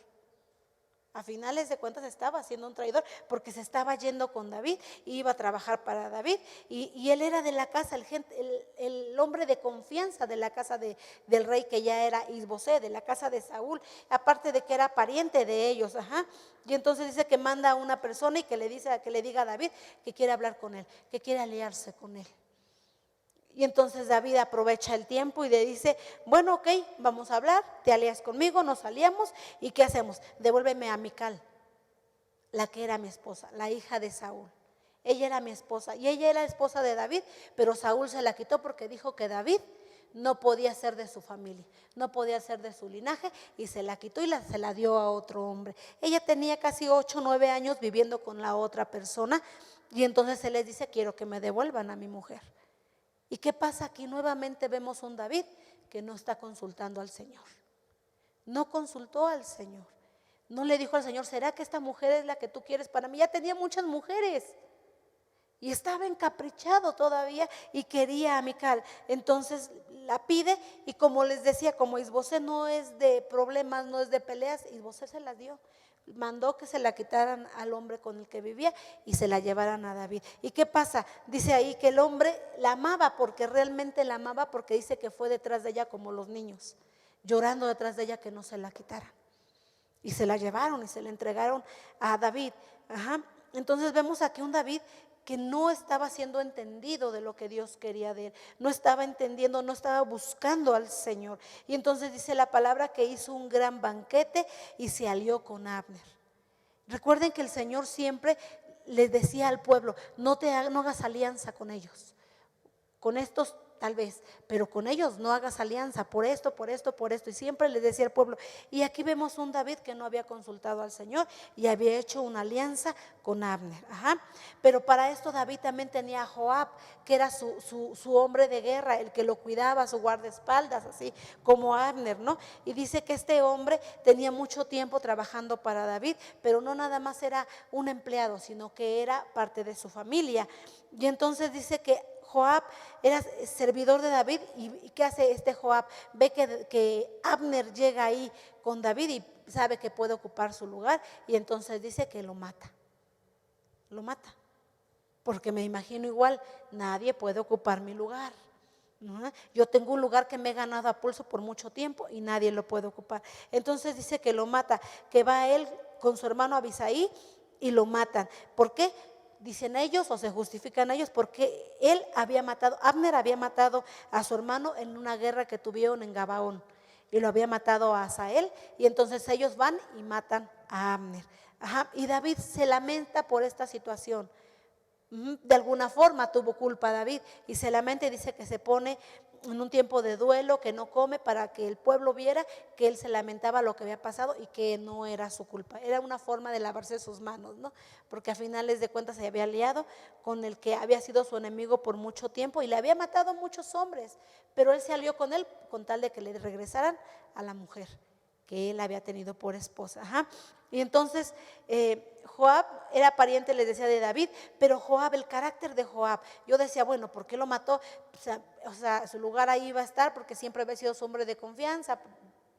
A finales de cuentas estaba siendo un traidor, porque se estaba yendo con David, iba a trabajar para David, y él era de la casa, el hombre de confianza de la casa del rey, que ya era Isboset, de la casa de Saúl, aparte de que era pariente de ellos. Ajá. Y entonces dice que manda a una persona y que le diga a David que quiere hablar con él, que quiere aliarse con él. Y entonces David aprovecha el tiempo y le dice: bueno, ok, vamos a hablar, te alías conmigo, nos aliamos, ¿y qué hacemos? Devuélveme a Mical, la que era mi esposa, la hija de Saúl. Ella era mi esposa, y ella era esposa de David, pero Saúl se la quitó porque dijo que David no podía ser de su familia, no podía ser de su linaje, y se la quitó y se la dio a otro hombre. Ella tenía casi 8 o 9 años viviendo con la otra persona, y entonces él les dice: quiero que me devuelvan a mi mujer. ¿Y qué pasa aquí? Nuevamente vemos un David que no está consultando al Señor. No consultó al Señor. No le dijo al Señor: ¿será que esta mujer es la que tú quieres para mí? Ya tenía muchas mujeres y estaba encaprichado todavía y quería a Mical. Entonces la pide, y como les decía, como Isboset no es de problemas, no es de peleas, Isboset se las dio. Mandó que se la quitaran al hombre con el que vivía y se la llevaran a David. ¿Y qué pasa? Dice ahí que el hombre la amaba, porque realmente la amaba, porque dice que fue detrás de ella como los niños, llorando detrás de ella que no se la quitaran. Y se la llevaron y se la entregaron a David. Ajá. Entonces vemos aquí un David que no estaba siendo entendido de lo que Dios quería de él, no estaba entendiendo, no estaba buscando al Señor. Y entonces dice la palabra que hizo un gran banquete y se alió con Abner. Recuerden que el Señor siempre les decía al pueblo: no hagas alianza con ellos, con estos tal vez, pero con ellos no hagas alianza, por esto, por esto, por esto. Y siempre les decía al pueblo. Y aquí vemos un David que no había consultado al Señor y había hecho una alianza con Abner. Ajá. Pero para esto David también tenía a Joab, que era su hombre de guerra, el que lo cuidaba, su guardaespaldas, así como Abner, ¿no? Y dice que este hombre tenía mucho tiempo trabajando para David, pero no nada más era un empleado, sino que era parte de su familia. Y entonces dice que Joab era servidor de David. ¿Y qué hace este Joab? Ve que Abner llega ahí con David y sabe que puede ocupar su lugar, y entonces dice que lo mata. Lo mata. Porque me imagino igual: nadie puede ocupar mi lugar, ¿no? Yo tengo un lugar que me he ganado a pulso por mucho tiempo y nadie lo puede ocupar. Entonces dice que lo mata, que va él con su hermano Abisaí y lo matan. ¿Por qué? Dicen ellos, o se justifican ellos, porque Abner había matado a su hermano en una guerra que tuvieron en Gabaón, y lo había matado a Asael, y entonces ellos van y matan a Abner. Ajá. Y David se lamenta por esta situación. De alguna forma tuvo culpa David y se lamenta, y dice que se pone en un tiempo de duelo, que no come, para que el pueblo viera que él se lamentaba lo que había pasado y que no era su culpa. Era una forma de lavarse sus manos, ¿no? Porque a finales de cuentas se había aliado con el que había sido su enemigo por mucho tiempo y le había matado a muchos hombres, pero él se alió con él con tal de que le regresaran a la mujer que él había tenido por esposa. Ajá. Y entonces Joab era pariente, les decía, de David, pero Joab, el carácter de Joab, yo decía, bueno, ¿por qué lo mató? O sea, su lugar ahí iba a estar porque siempre había sido su hombre de confianza.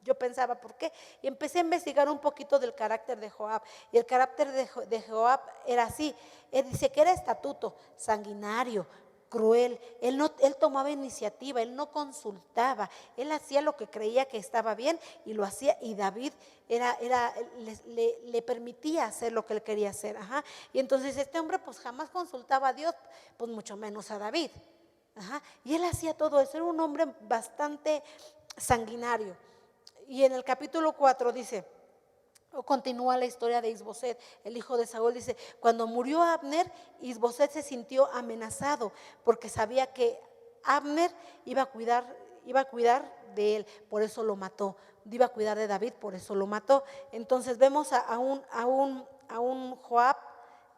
Yo pensaba, ¿por qué? Y empecé a investigar un poquito del carácter de Joab. Y el carácter de Joab era así. Él dice que era estatuto, sanguinario, cruel. Él tomaba iniciativa, él no consultaba. Él hacía lo que creía que estaba bien y lo hacía. Y David le permitía hacer lo que él quería hacer. Ajá. Y entonces este hombre pues jamás consultaba a Dios, pues mucho menos a David. Ajá. Y él hacía todo eso. Era un hombre bastante sanguinario. Y en el capítulo 4 dice, o continúa la historia de Isboset, el hijo de Saúl, dice, cuando murió Abner, Isboset se sintió amenazado porque sabía que Abner iba a cuidar de él, por eso lo mató, iba a cuidar de David, por eso lo mató. Entonces vemos a un Joab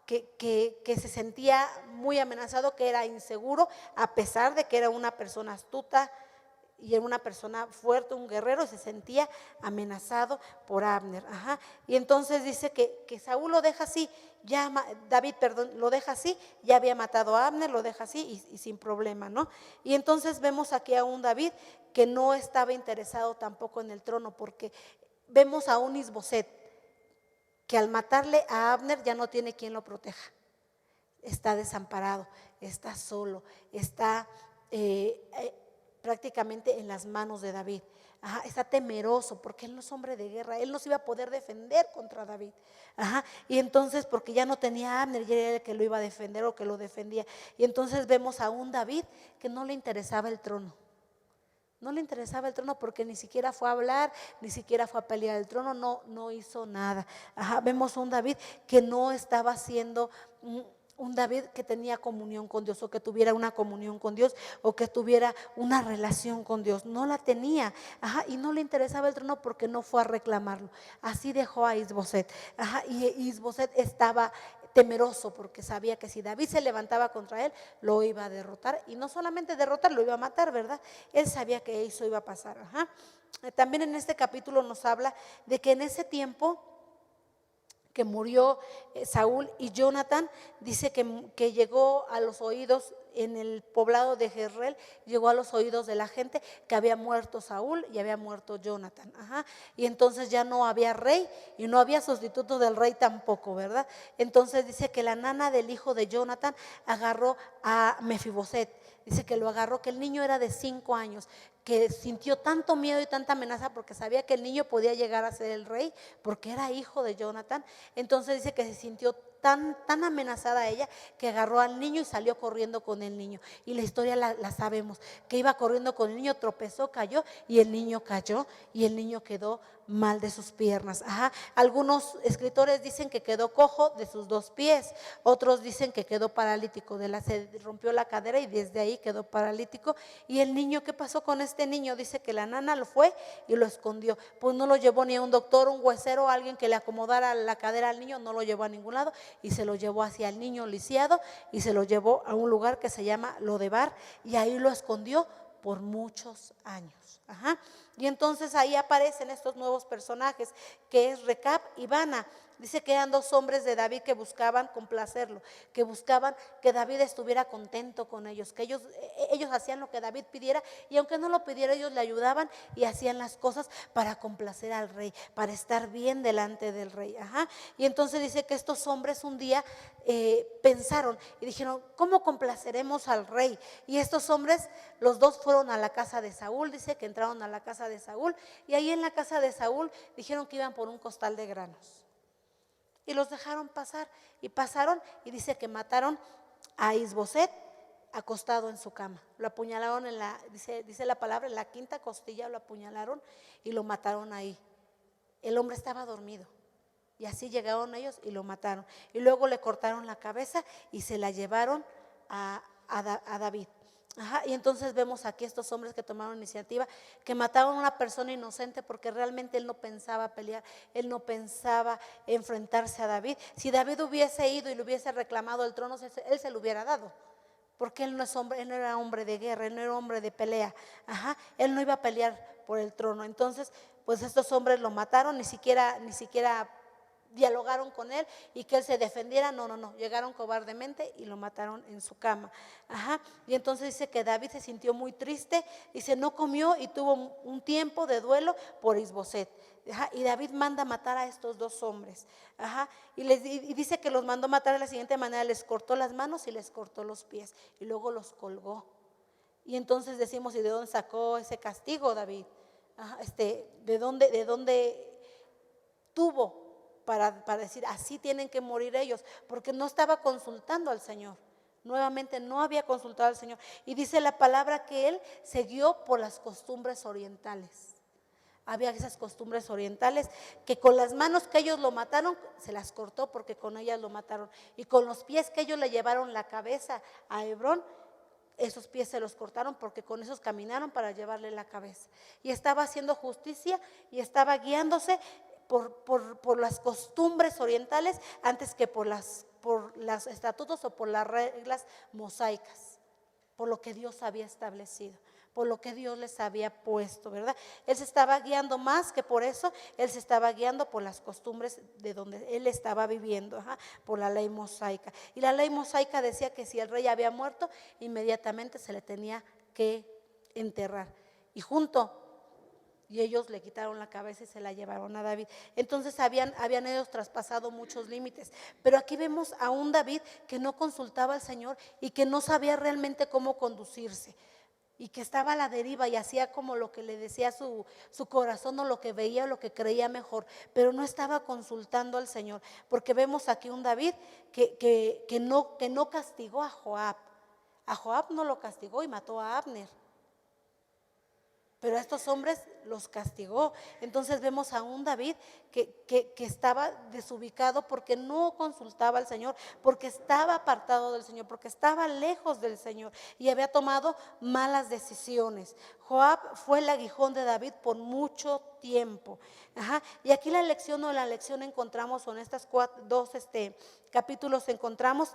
que se sentía muy amenazado, que era inseguro, a pesar de que era una persona astuta, y era una persona fuerte, un guerrero, se sentía amenazado por Abner. Ajá. Y entonces dice que Saúl lo deja así, David, lo deja así, ya había matado a Abner, lo deja así y sin problema, ¿no? Y entonces vemos aquí a un David que no estaba interesado tampoco en el trono, porque vemos a un Isboset que al matarle a Abner ya no tiene quien lo proteja. Está desamparado, está solo, está prácticamente en las manos de David. Ajá, está temeroso porque él no es hombre de guerra, él no se iba a poder defender contra David. Ajá, y entonces porque ya no tenía a Abner, ya era el que lo iba a defender o que lo defendía. Y entonces vemos a un David que no le interesaba el trono. No le interesaba el trono porque ni siquiera fue a hablar, ni siquiera fue a pelear el trono, no hizo nada. Ajá, vemos a un David que no estaba haciendo un David que tenía comunión con Dios, o que tuviera una comunión con Dios, o que tuviera una relación con Dios. No la tenía. Ajá, y no le interesaba el trono porque no fue a reclamarlo. Así dejó a Isboset. Ajá, y Isboset estaba temeroso porque sabía que si David se levantaba contra él, lo iba a derrotar, y no solamente derrotar, lo iba a matar, ¿verdad? Él sabía que eso iba a pasar. Ajá. También en este capítulo nos habla de que en ese tiempo que murió Saúl y Jonathan, dice que llegó a los oídos en el poblado de Jezreel, llegó a los oídos de la gente que había muerto Saúl y había muerto Jonathan. Ajá. Y entonces ya no había rey y no había sustituto del rey tampoco, ¿verdad? Entonces dice que la nana del hijo de Jonathan agarró a Mefiboset. Dice que lo agarró, que el niño era de 5 años, que sintió tanto miedo y tanta amenaza porque sabía que el niño podía llegar a ser el rey, porque era hijo de Jonathan. Entonces dice que se sintió tan amenazada ella que agarró al niño y salió corriendo con el niño. Y la historia la sabemos, que iba corriendo con el niño, tropezó, cayó y el niño cayó y el niño quedó mal de sus piernas. Ajá. Algunos escritores dicen que quedó cojo de sus 2 pies, otros dicen que quedó paralítico, se rompió la cadera y desde ahí quedó paralítico. Y el niño, ¿qué pasó con este niño? Dice que la nana lo fue y lo escondió, pues no lo llevó ni a un doctor, un huesero, alguien que le acomodara la cadera al niño, no lo llevó a ningún lado, y se lo llevó hacia el niño lisiado y se lo llevó a un lugar que se llama Lodebar, y ahí lo escondió por muchos años. Ajá. Y entonces ahí aparecen estos nuevos personajes, que es Recab y Bana. Dice que eran 2 hombres de David que buscaban complacerlo, que buscaban que David estuviera contento con ellos, que ellos hacían lo que David pidiera, y aunque no lo pidiera, ellos le ayudaban y hacían las cosas para complacer al rey, para estar bien delante del rey. Ajá. Y entonces dice que estos hombres un día pensaron y dijeron, ¿cómo complaceremos al rey? Y estos hombres, los 2 fueron a la casa de Saúl. Dice que entraron a la casa de Saúl, y ahí en la casa de Saúl dijeron que iban por un costal de granos. Y los dejaron pasar, y pasaron, y dice que mataron a Isboset acostado en su cama. Lo apuñalaron dice la palabra, en la 5ª costilla lo apuñalaron y lo mataron ahí. El hombre estaba dormido, y así llegaron ellos y lo mataron. Y luego le cortaron la cabeza y se la llevaron a David. Ajá. Y entonces vemos aquí estos hombres que tomaron iniciativa, que mataron a una persona inocente porque realmente él no pensaba pelear, él no pensaba enfrentarse a David. Si David hubiese ido y le hubiese reclamado el trono, él se lo hubiera dado, porque él no es hombre, él no era hombre de guerra, él no era hombre de pelea. Ajá. Él no iba a pelear por el trono. Entonces, pues estos hombres lo mataron, ni siquiera dialogaron con él y que él se defendiera. No, llegaron cobardemente y lo mataron en su cama. Y entonces dice que David se sintió muy triste, dice no comió y tuvo un tiempo de duelo por Isboset. Y David manda matar a estos dos hombres. Y dice que los mandó matar de la siguiente manera: les cortó las manos y les cortó los pies y luego los colgó. Y entonces decimos, ¿y de dónde sacó ese castigo David? ¿De dónde tuvo para decir así tienen que morir ellos? Porque no estaba consultando al Señor. Nuevamente no había consultado al Señor. Y dice la palabra que él se guió por las costumbres orientales. Había esas costumbres orientales que con las manos que ellos lo mataron, se las cortó porque con ellas lo mataron. Y con los pies que ellos le llevaron la cabeza a Hebrón, esos pies se los cortaron porque con esos caminaron para llevarle la cabeza. Y estaba haciendo justicia y estaba guiándose por las costumbres orientales antes que por los estatutos o por las reglas mosaicas, por lo que Dios había establecido, por lo que Dios les había puesto, ¿verdad? Él se estaba guiando más que por eso, él se estaba guiando por las costumbres de donde él estaba viviendo, por la ley mosaica. Y la ley mosaica decía que si el rey había muerto, inmediatamente se le tenía que enterrar. Y ellos le quitaron la cabeza y se la llevaron a David. Entonces habían ellos traspasado muchos límites. Pero aquí vemos a un David que no consultaba al Señor y que no sabía realmente cómo conducirse. Y que estaba a la deriva y hacía como lo que le decía su corazón o lo que veía o lo que creía mejor, pero no estaba consultando al Señor, porque vemos aquí un David que no castigó a Joab. A Joab no lo castigó y mató a Abner, pero a estos hombres los castigó. Entonces vemos a un David que estaba desubicado porque no consultaba al Señor, porque estaba apartado del Señor, porque estaba lejos del Señor y había tomado malas decisiones. Joab fue el aguijón de David por mucho tiempo. Y aquí la lección encontramos, o en estos dos capítulos encontramos,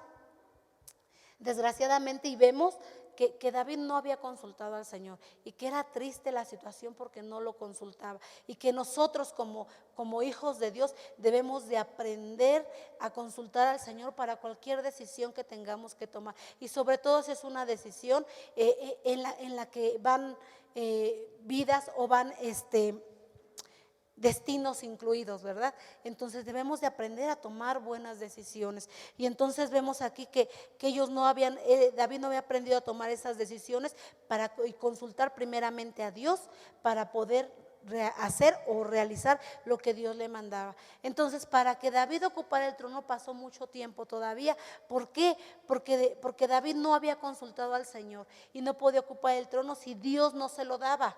desgraciadamente, y vemos que David no había consultado al Señor y que era triste la situación porque no lo consultaba, y que nosotros como hijos de Dios debemos de aprender a consultar al Señor para cualquier decisión que tengamos que tomar, y sobre todo si es una decisión en la que van vidas o van destinos incluidos, ¿verdad? Entonces debemos de aprender a tomar buenas decisiones. Y entonces vemos aquí que ellos David no había aprendido a tomar esas decisiones y consultar primeramente a Dios para poder hacer o realizar lo que Dios le mandaba. Entonces, para que David ocupara el trono pasó mucho tiempo todavía. ¿Por qué? Porque David no había consultado al Señor y no podía ocupar el trono si Dios no se lo daba.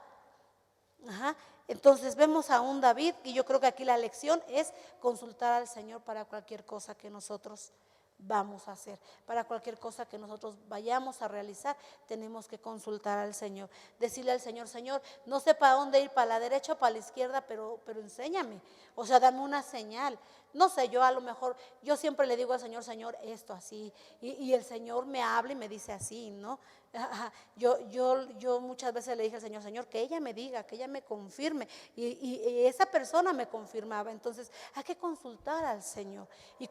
Entonces vemos a un David, y yo creo que aquí la lección es consultar al Señor para cualquier cosa que nosotros vamos a hacer, para cualquier cosa que nosotros vayamos a realizar, tenemos que consultar al Señor, decirle al Señor: Señor, no sé para dónde ir, para la derecha o para la izquierda, pero enséñame, o sea, dame una señal. No sé, yo a lo mejor, yo siempre le digo al Señor: Señor, esto así, y el Señor me habla y me dice así, ¿no? Yo muchas veces le dije al Señor: Señor, que ella me diga, que ella me confirme, y esa persona me confirmaba. Entonces hay que consultar al Señor, y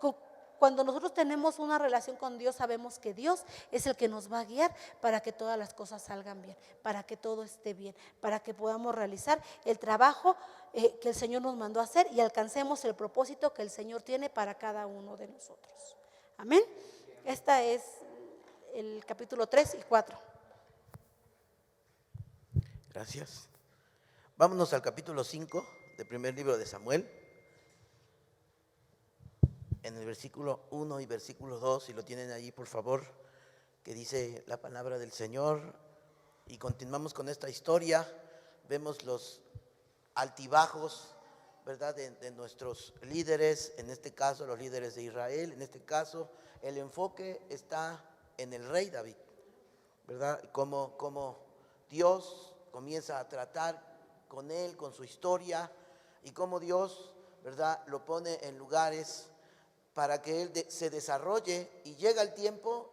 cuando nosotros tenemos una relación con Dios, sabemos que Dios es el que nos va a guiar para que todas las cosas salgan bien, para que todo esté bien, para que podamos realizar el trabajo que el Señor nos mandó a hacer y alcancemos el propósito que el Señor tiene para cada uno de nosotros. Amén. Esta es el capítulo 3 y 4. Gracias. Vámonos al capítulo 5 del primer libro de Samuel. En el versículo 1 y versículo 2, si lo tienen ahí, por favor, que dice la palabra del Señor. Y continuamos con esta historia. Vemos los altibajos, ¿verdad?, de nuestros líderes, en este caso los líderes de Israel. En este caso el enfoque está en el rey David, ¿verdad? Como Dios comienza a tratar con él, con su historia, y cómo Dios, ¿verdad?, lo pone en lugares para que él se desarrolle. Y llega el tiempo,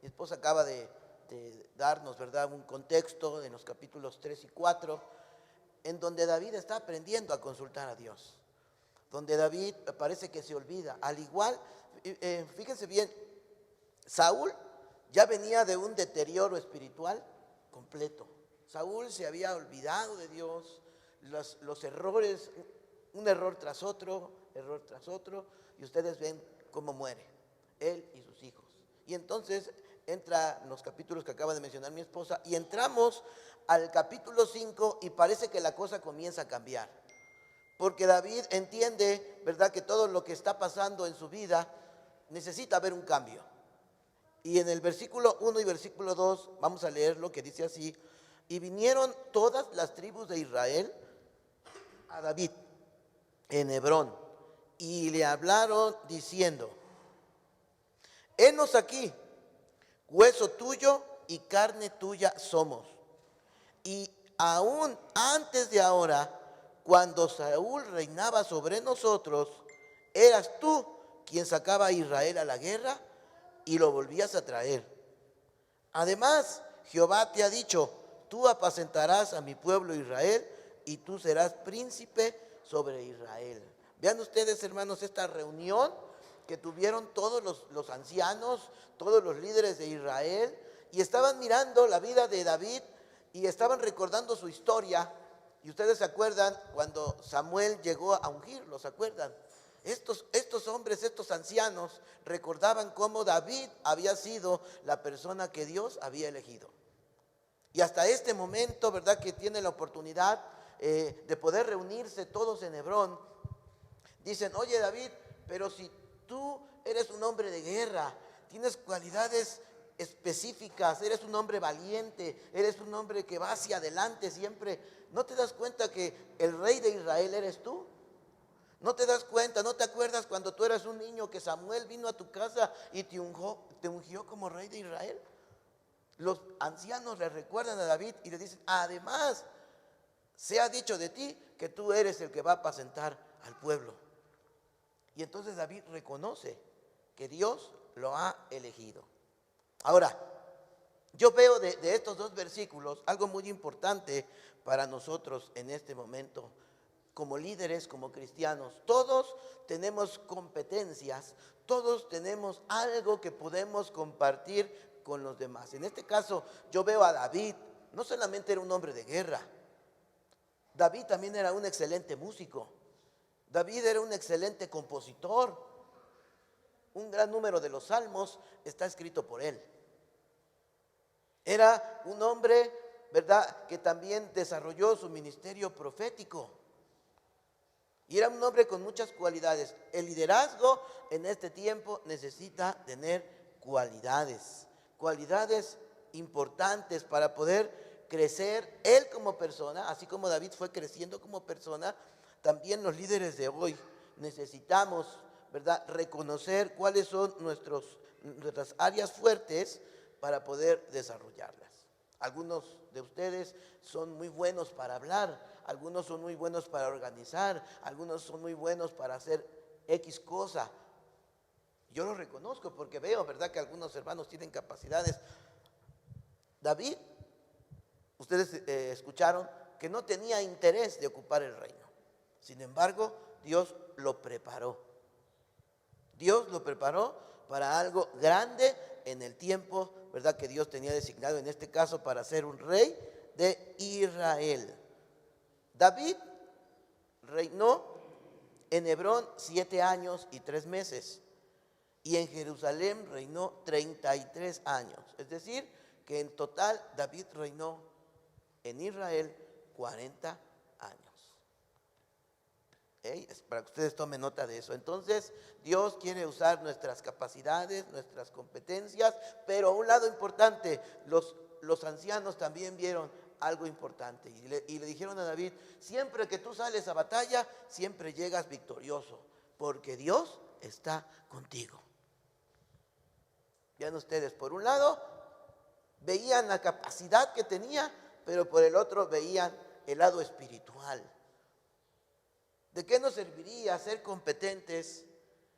mi esposa acaba de darnos, ¿verdad?, un contexto en los capítulos 3 y 4, en donde David está aprendiendo a consultar a Dios. donde David parece que se olvida. Al igual, fíjense bien, Saúl ya venía de un deterioro espiritual completo. Saúl se había olvidado de Dios, los errores, un error tras otro, y ustedes ven cómo muere él y sus hijos. Y entonces entra los capítulos que acaba de mencionar mi esposa, y entramos al capítulo 5 y parece que la cosa comienza a cambiar. Porque David entiende, ¿verdad?, que todo lo que está pasando en su vida necesita haber un cambio. Y en el versículo 1 y versículo 2 vamos a leer lo que dice así: y vinieron todas las tribus de Israel a David en Hebrón, y le hablaron diciendo: henos aquí, hueso tuyo y carne tuya somos. Y aún antes de ahora, cuando Saúl reinaba sobre nosotros, eras tú quien sacaba a Israel a la guerra y lo volvías a traer. Además, Jehová te ha dicho: tú apacentarás a mi pueblo Israel y tú serás príncipe sobre Israel. Vean ustedes, hermanos, esta reunión que tuvieron todos los ancianos, todos los líderes de Israel, y estaban mirando la vida de David y estaban recordando su historia. Y ustedes se acuerdan cuando Samuel llegó a ungirlo, ¿se acuerdan? Estos hombres, estos ancianos, recordaban cómo David había sido la persona que Dios había elegido. Y hasta este momento, ¿verdad?, que tiene la oportunidad de poder reunirse todos en Hebrón, dicen: oye, David, pero si tú eres un hombre de guerra, tienes cualidades específicas, eres un hombre valiente, eres un hombre que va hacia adelante siempre, ¿no te das cuenta que el rey de Israel eres tú? ¿No te das cuenta, no te acuerdas cuando tú eras un niño que Samuel vino a tu casa y te ungió como rey de Israel? Los ancianos le recuerdan a David y le dicen: además, se ha dicho de ti que tú eres el que va a apacentar al pueblo. Y entonces David reconoce que Dios lo ha elegido. Ahora, yo veo de estos dos versículos algo muy importante para nosotros en este momento. Como líderes, como cristianos, todos tenemos competencias, todos tenemos algo que podemos compartir con los demás. En este caso, yo veo a David, no solamente era un hombre de guerra, David también era un excelente músico, David era un excelente compositor. Un gran número de los salmos está escrito por él. Era un hombre, ¿verdad?, que también desarrolló su ministerio profético. Y era un hombre con muchas cualidades. El liderazgo en este tiempo necesita tener cualidades importantes para poder crecer él como persona, así como David fue creciendo como persona. También los líderes de hoy necesitamos, ¿verdad?, reconocer cuáles son nuestras áreas fuertes para poder desarrollarlas. Algunos de ustedes son muy buenos para hablar, algunos son muy buenos para organizar, algunos son muy buenos para hacer X cosa. Yo lo reconozco porque veo, ¿verdad?, que algunos hermanos tienen capacidades. David, ustedes escucharon que no tenía interés de ocupar el reino. Sin embargo, Dios lo preparó. Dios lo preparó para algo grande en el tiempo, ¿verdad?, que Dios tenía designado, en este caso para ser un rey de Israel. David reinó en Hebrón 7 años y 3 meses. Y en Jerusalén reinó 33 años. Es decir, que en total David reinó en Israel 40 años. Es para que ustedes tomen nota de eso. Entonces, Dios quiere usar nuestras capacidades, nuestras competencias, pero un lado importante, los ancianos también vieron algo importante y le dijeron a David: siempre que tú sales a batalla, siempre llegas victorioso, porque Dios está contigo. Vean ustedes, por un lado, veían la capacidad que tenía, pero por el otro veían el lado espiritual. ¿De qué nos serviría ser competentes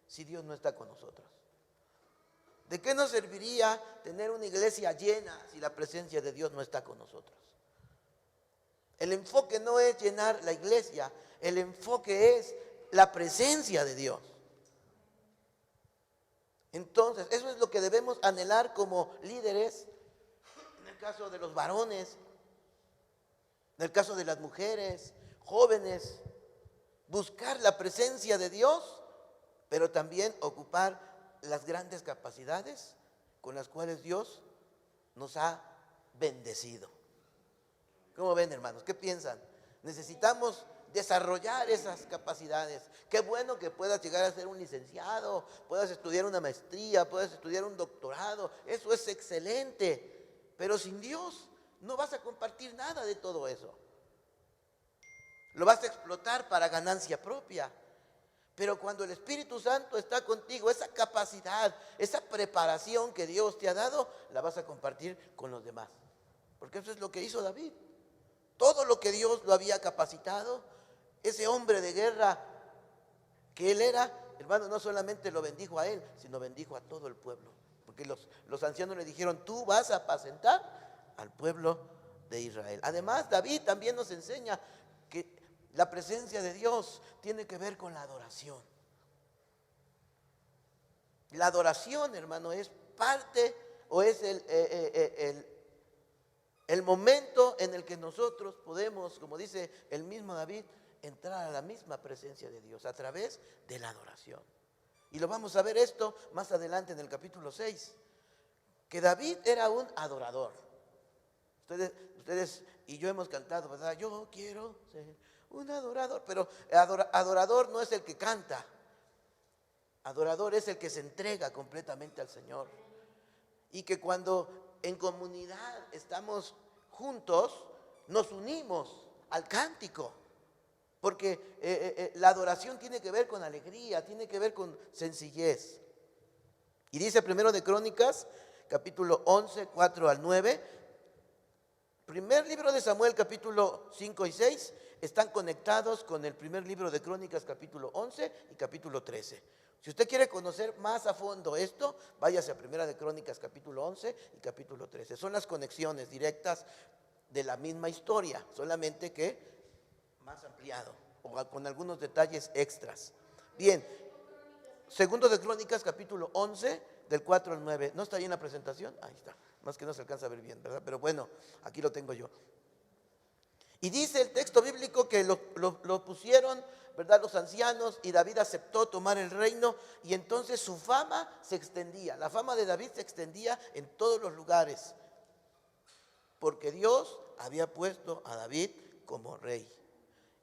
si Dios no está con nosotros? ¿De qué nos serviría tener una iglesia llena si la presencia de Dios no está con nosotros? El enfoque no es llenar la iglesia, el enfoque es la presencia de Dios. Entonces, eso es lo que debemos anhelar como líderes, en el caso de los varones, en el caso de las mujeres, jóvenes, buscar la presencia de Dios, pero también ocupar las grandes capacidades con las cuales Dios nos ha bendecido. ¿Cómo ven, hermanos? ¿Qué piensan? Necesitamos desarrollar esas capacidades. Qué bueno que puedas llegar a ser un licenciado, puedas estudiar una maestría, puedas estudiar un doctorado. Eso es excelente. Pero sin Dios no vas a compartir nada de todo eso. Lo vas a explotar para ganancia propia. Pero cuando el Espíritu Santo está contigo, esa capacidad, esa preparación que Dios te ha dado, la vas a compartir con los demás. Porque eso es lo que hizo David. Todo lo que Dios lo había capacitado, ese hombre de guerra que él era, hermano, no solamente lo bendijo a él, sino bendijo a todo el pueblo. Porque los ancianos le dijeron, tú vas a apacentar al pueblo de Israel. Además, David también nos enseña que la presencia de Dios tiene que ver con la adoración. La adoración, hermano, es parte o es el momento en el que nosotros podemos, como dice el mismo David, entrar a la misma presencia de Dios a través de la adoración. Y lo vamos a ver esto más adelante en el capítulo 6, que David era un adorador. Ustedes y yo hemos cantado, ¿verdad? Yo quiero ser un adorador, pero adorador no es el que canta. Adorador es el que se entrega completamente al Señor. Y que cuando en comunidad estamos juntos, nos unimos al cántico. Porque la adoración tiene que ver con alegría, tiene que ver con sencillez. Y dice primero de Crónicas, capítulo 11, 4 al 9. Primer libro de Samuel, capítulo 5 y 6, están conectados con el primer libro de Crónicas, capítulo 11 y capítulo 13. Si usted quiere conocer más a fondo esto, váyase a Primera de Crónicas, capítulo 11 y capítulo 13. Son las conexiones directas de la misma historia, solamente que más ampliado o con algunos detalles extras. Bien, segundo de Crónicas, capítulo 11, del 4 al 9. ¿No está ahí en la presentación? Ahí está. Más que no se alcanza a ver bien, ¿verdad? Pero bueno, aquí lo tengo yo. Y dice el texto bíblico que lo pusieron, ¿verdad?, los ancianos, y David aceptó tomar el reino, y entonces su fama se extendía. La fama de David se extendía en todos los lugares, porque Dios había puesto a David como rey.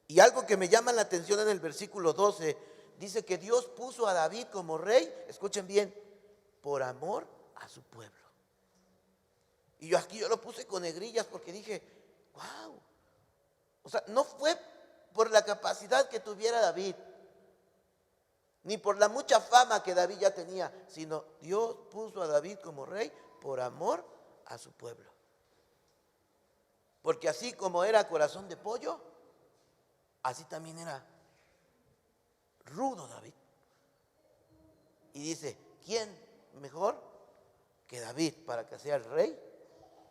Y algo que me llama la atención en el versículo 12, dice que Dios puso a David como rey, escuchen bien, por amor a su pueblo. Y yo lo puse con negrillas porque dije, wow. O sea, no fue por la capacidad que tuviera David, ni por la mucha fama que David ya tenía, sino Dios puso a David como rey por amor a su pueblo. Porque así como era corazón de pollo, así también era rudo David. Y dice, ¿quién mejor que David para que sea el rey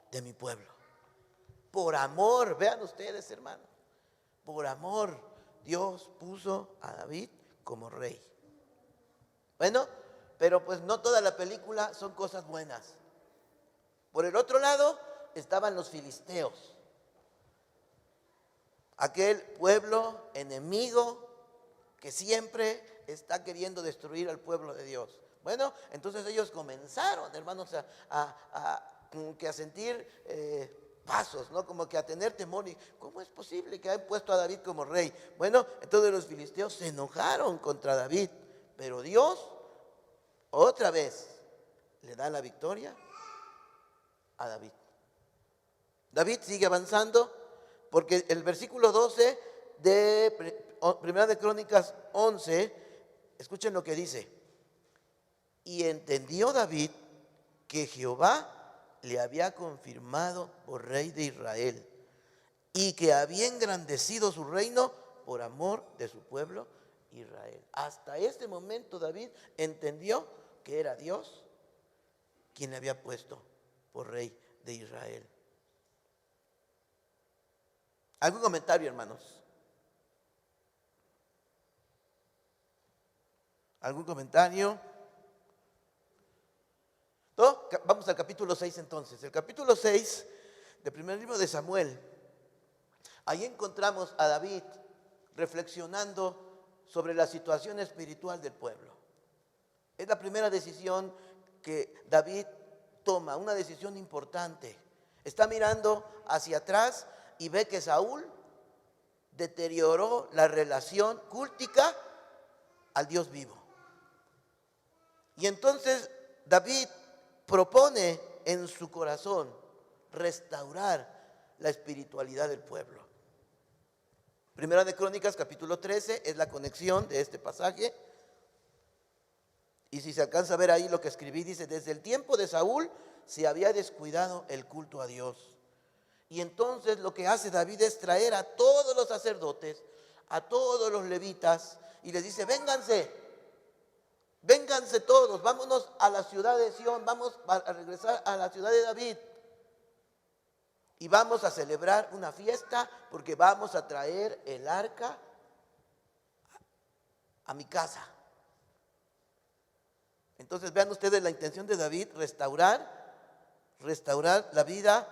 de mi pueblo? Por amor, vean ustedes, hermanos, por amor Dios puso a David como rey. Bueno, pero pues no toda la película son cosas buenas. Por el otro lado estaban los filisteos, aquel pueblo enemigo que siempre está queriendo destruir al pueblo de Dios. Bueno, entonces ellos comenzaron, hermanos, como que a sentir pasos, ¿no? Como que a tener temor. Y ¿cómo es posible que hayan puesto a David como rey? Bueno, entonces los filisteos se enojaron contra David, pero Dios otra vez le da la victoria a David. David sigue avanzando porque el versículo 12 de Primera de Crónicas 11, escuchen lo que dice. Y entendió David que Jehová le había confirmado por rey de Israel y que había engrandecido su reino por amor de su pueblo Israel. Hasta este momento David entendió que era Dios quien le había puesto por rey de Israel. ¿Algún comentario, hermanos? ¿Algún comentario? ¿No? Vamos al capítulo 6 entonces. El capítulo 6 del primer libro de Samuel. Ahí encontramos a David reflexionando sobre la situación espiritual del pueblo. Es la primera decisión que David toma, una decisión importante. Está mirando hacia atrás y ve que Saúl deterioró la relación cúltica al Dios vivo. Y entonces David propone en su corazón restaurar la espiritualidad del pueblo. Primera de Crónicas, capítulo 13, es la conexión de este pasaje. Y si se alcanza a ver ahí lo que escribí, dice, desde el tiempo de Saúl se había descuidado el culto a Dios. Y entonces lo que hace David es traer a todos los sacerdotes, a todos los levitas, y les dice, vénganse todos, vámonos a la ciudad de Sión, vamos a regresar a la ciudad de David. Y vamos a celebrar una fiesta porque vamos a traer el arca a mi casa. Entonces vean ustedes la intención de David, restaurar la vida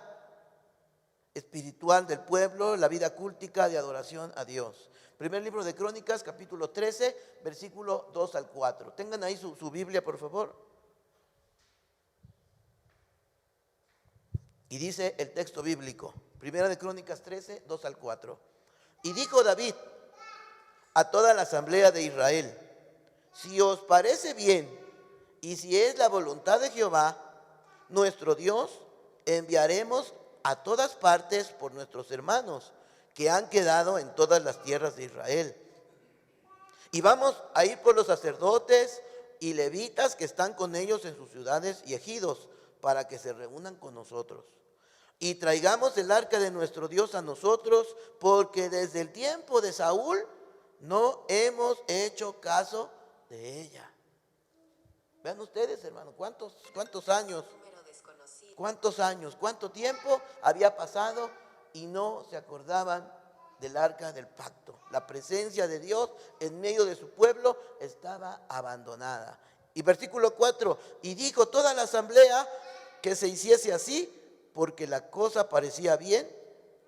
espiritual del pueblo, la vida cúltica de adoración a Dios. Primer libro de Crónicas, capítulo 13, versículo 2 al 4. Tengan ahí su Biblia, por favor. Y dice el texto bíblico, Primera de Crónicas 13, 2 al 4. Y dijo David a toda la asamblea de Israel, si os parece bien y si es la voluntad de Jehová, nuestro Dios, enviaremos a todas partes por nuestros hermanos que han quedado en todas las tierras de Israel. Y vamos a ir por los sacerdotes y levitas que están con ellos en sus ciudades y ejidos, para que se reúnan con nosotros. Y traigamos el arca de nuestro Dios a nosotros, porque desde el tiempo de Saúl no hemos hecho caso de ella. Vean ustedes, hermano, cuántos años, cuánto tiempo había pasado y no se acordaban del arca del pacto. La presencia de Dios en medio de su pueblo estaba abandonada. Y versículo 4, y dijo toda la asamblea que se hiciese así, porque la cosa parecía bien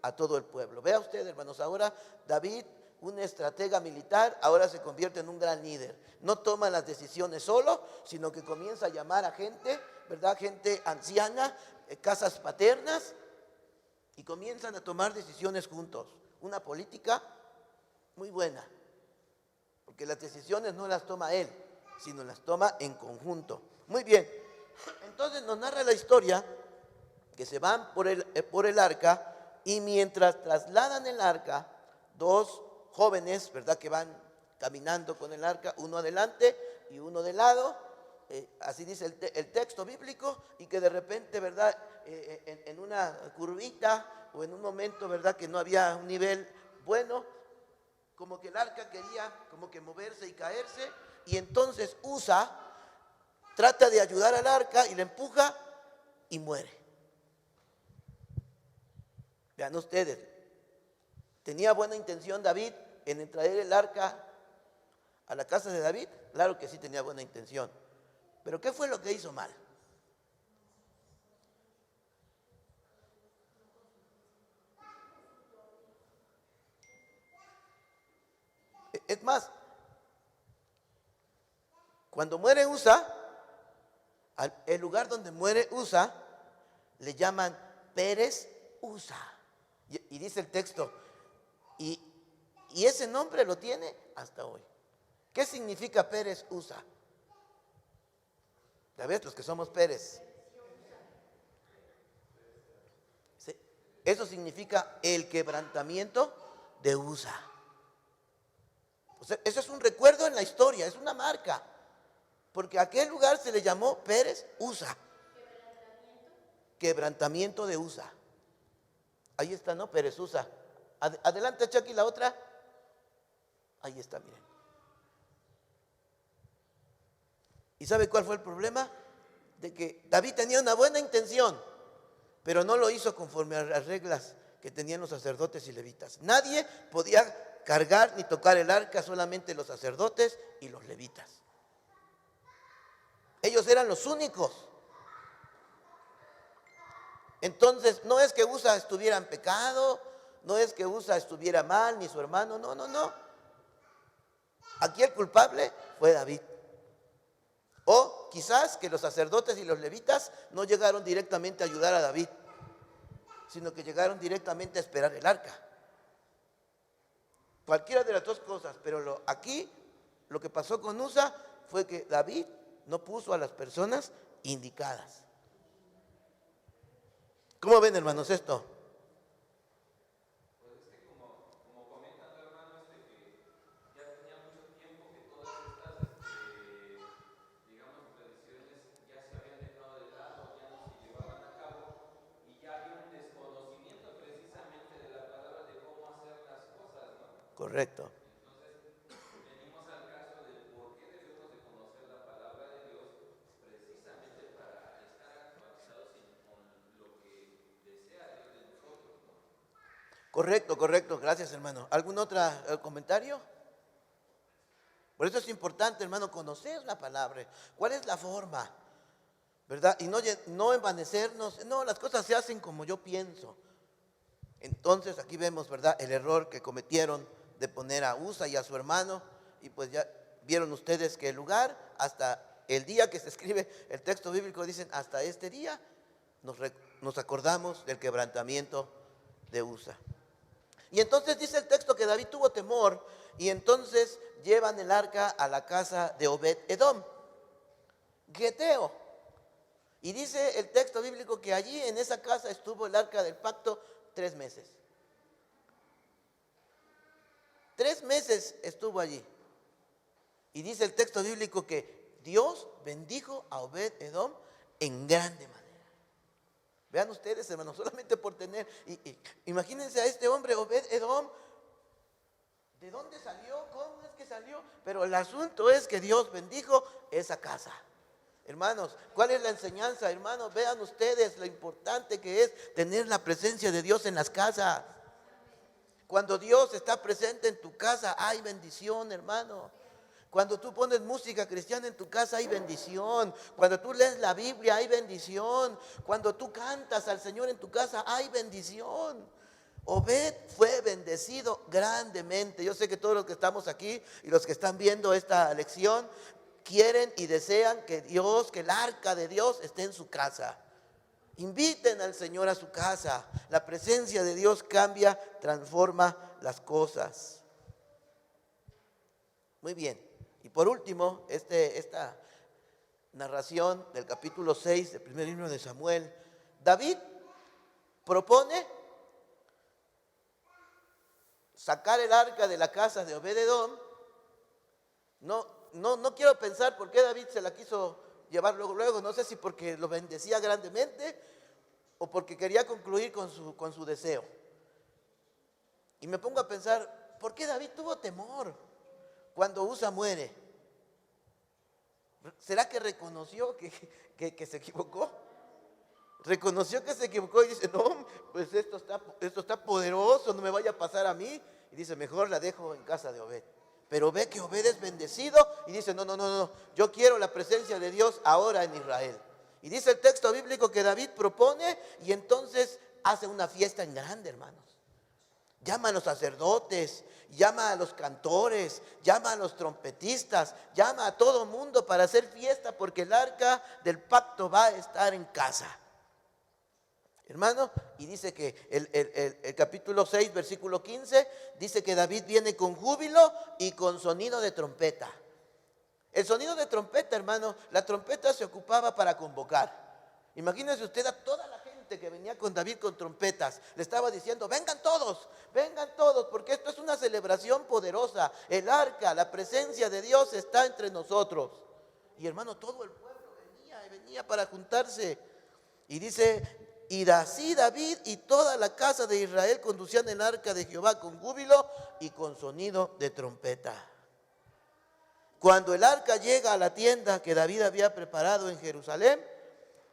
a todo el pueblo. Vea usted, hermanos, ahora David, un estratega militar, ahora se convierte en un gran líder. No toma las decisiones solo, sino que comienza a llamar a gente, ¿verdad? Gente anciana, casas paternas, y comienzan a tomar decisiones juntos. Una política muy buena, porque las decisiones no las toma él, sino las toma en conjunto. Muy bien, entonces nos narra la historia que se van por el arca, y mientras trasladan el arca, dos jóvenes, ¿verdad?, que van caminando con el arca, uno adelante y uno de lado, así dice el texto bíblico, y que de repente, ¿verdad?, en una curvita o en un momento, ¿verdad?, que no había un nivel bueno, como que el arca quería como que moverse y caerse, y entonces Usa trata de ayudar al arca y le empuja y muere. Vean ustedes, ¿tenía buena intención David en traer el arca a la casa de David? Claro que sí tenía buena intención. Pero ¿qué fue lo que hizo mal? Es más, cuando muere Usa, el lugar donde muere Usa, le llaman Pérez Usa. Y dice el texto, y ese nombre lo tiene hasta hoy. ¿Qué significa Pérez Usa? Ya ves, los que somos Pérez. ¿Sí? Eso significa el quebrantamiento de Usa. O sea, eso es un recuerdo en la historia, es una marca. Porque a aquel lugar se le llamó Pérez Usa. Quebrantamiento de Usa. Ahí está, ¿no? Pérez Usa. Adelante, Chucky, la otra. Ahí está, miren. ¿Y sabe cuál fue el problema? De que David tenía una buena intención, pero no lo hizo conforme a las reglas que tenían los sacerdotes y levitas. Nadie podía cargar ni tocar el arca, solamente los sacerdotes y los levitas. Ellos eran los únicos. Entonces, no es que Usa estuviera en pecado, no es que Usa estuviera mal, ni su hermano, no, no, no. Aquí el culpable fue David. O quizás que los sacerdotes y los levitas no llegaron directamente a ayudar a David, sino que llegaron directamente a esperar el arca. Cualquiera de las dos cosas, pero aquí lo que pasó con Usa fue que David no puso a las personas indicadas. ¿Cómo ven, hermanos, esto? Correcto. Correcto, correcto. Gracias, hermano. ¿Algún otro comentario? Por eso es importante, hermano, conocer la palabra. ¿Cuál es la forma? ¿Verdad? Y no envanecernos. No, las cosas se hacen como yo pienso. Entonces aquí vemos, ¿verdad?, el error que cometieron de poner a Usa y a su hermano. Y pues ya vieron ustedes que el lugar, hasta el día que se escribe el texto bíblico, dicen, hasta este día nos acordamos del quebrantamiento de Usa. Y entonces dice el texto que David tuvo temor y entonces llevan el arca a la casa de Obed-Edom, Geteo. Y dice el texto bíblico que allí en esa casa estuvo el arca del pacto 3 meses. 3 meses estuvo allí. Y dice el texto bíblico que Dios bendijo a Obed-Edom en grande manera. Vean ustedes, hermanos, solamente por tener, imagínense a este hombre, Obed-Edom, ¿de dónde salió? ¿Cómo es que salió? Pero el asunto es que Dios bendijo esa casa. Hermanos, ¿cuál es la enseñanza? Hermanos, vean ustedes lo importante que es tener la presencia de Dios en las casas. Cuando Dios está presente en tu casa, hay bendición, hermano. Cuando tú pones música cristiana en tu casa hay bendición. Cuando tú lees la Biblia hay bendición. Cuando tú cantas al Señor en tu casa hay bendición. Obed fue bendecido grandemente. Yo sé que todos los que estamos aquí y los que están viendo esta lección quieren y desean que Dios, que el arca de Dios esté en su casa. Inviten al Señor a su casa. La presencia de Dios cambia, transforma las cosas. Muy bien. Y por último, esta narración del capítulo 6 del primer libro de Samuel, David propone sacar el arca de la casa de Obed-Edom. No quiero pensar por qué David se la quiso llevar luego. No sé si porque lo bendecía grandemente o porque quería concluir con su deseo. Y me pongo a pensar, ¿por qué David tuvo temor cuando Usa muere? ¿Será que reconoció que se equivocó? Reconoció que se equivocó y dice, no, pues esto está poderoso, no me vaya a pasar a mí. Y dice, mejor la dejo en casa de Obed. Pero ve que Obed es bendecido y dice, no, yo quiero la presencia de Dios ahora en Israel. Y dice el texto bíblico que David propone y entonces hace una fiesta en grande, hermanos. Llama a los sacerdotes, llama a los cantores, llama a los trompetistas, llama a todo mundo para hacer fiesta porque el arca del pacto va a estar en casa. Hermano, y dice que el capítulo 6, versículo 15, dice que David viene con júbilo y con sonido de trompeta. El sonido de trompeta, hermano, la trompeta se ocupaba para convocar. Imagínense usted a toda la gente que venía con David con trompetas. Le estaba diciendo, vengan todos, porque esto es una celebración poderosa. El arca, la presencia de Dios está entre nosotros. Y hermano, todo el pueblo venía para juntarse. Y dice, y así David y toda la casa de Israel conducían el arca de Jehová con júbilo y con sonido de trompeta. Cuando el arca llega a la tienda que David había preparado en Jerusalén,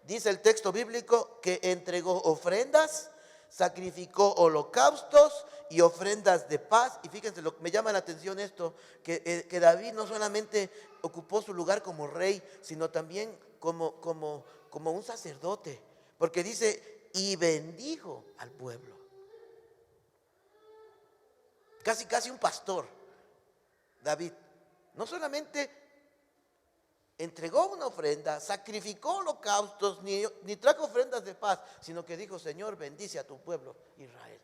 dice el texto bíblico que entregó ofrendas, sacrificó holocaustos y ofrendas de paz. Y fíjense, me llama la atención esto, que David no solamente ocupó su lugar como rey, sino también como un sacerdote, porque dice, y bendijo al pueblo. Casi un pastor, David. No solamente entregó una ofrenda, sacrificó holocaustos, ni trajo ofrendas de paz, sino que dijo, Señor, bendice a tu pueblo Israel.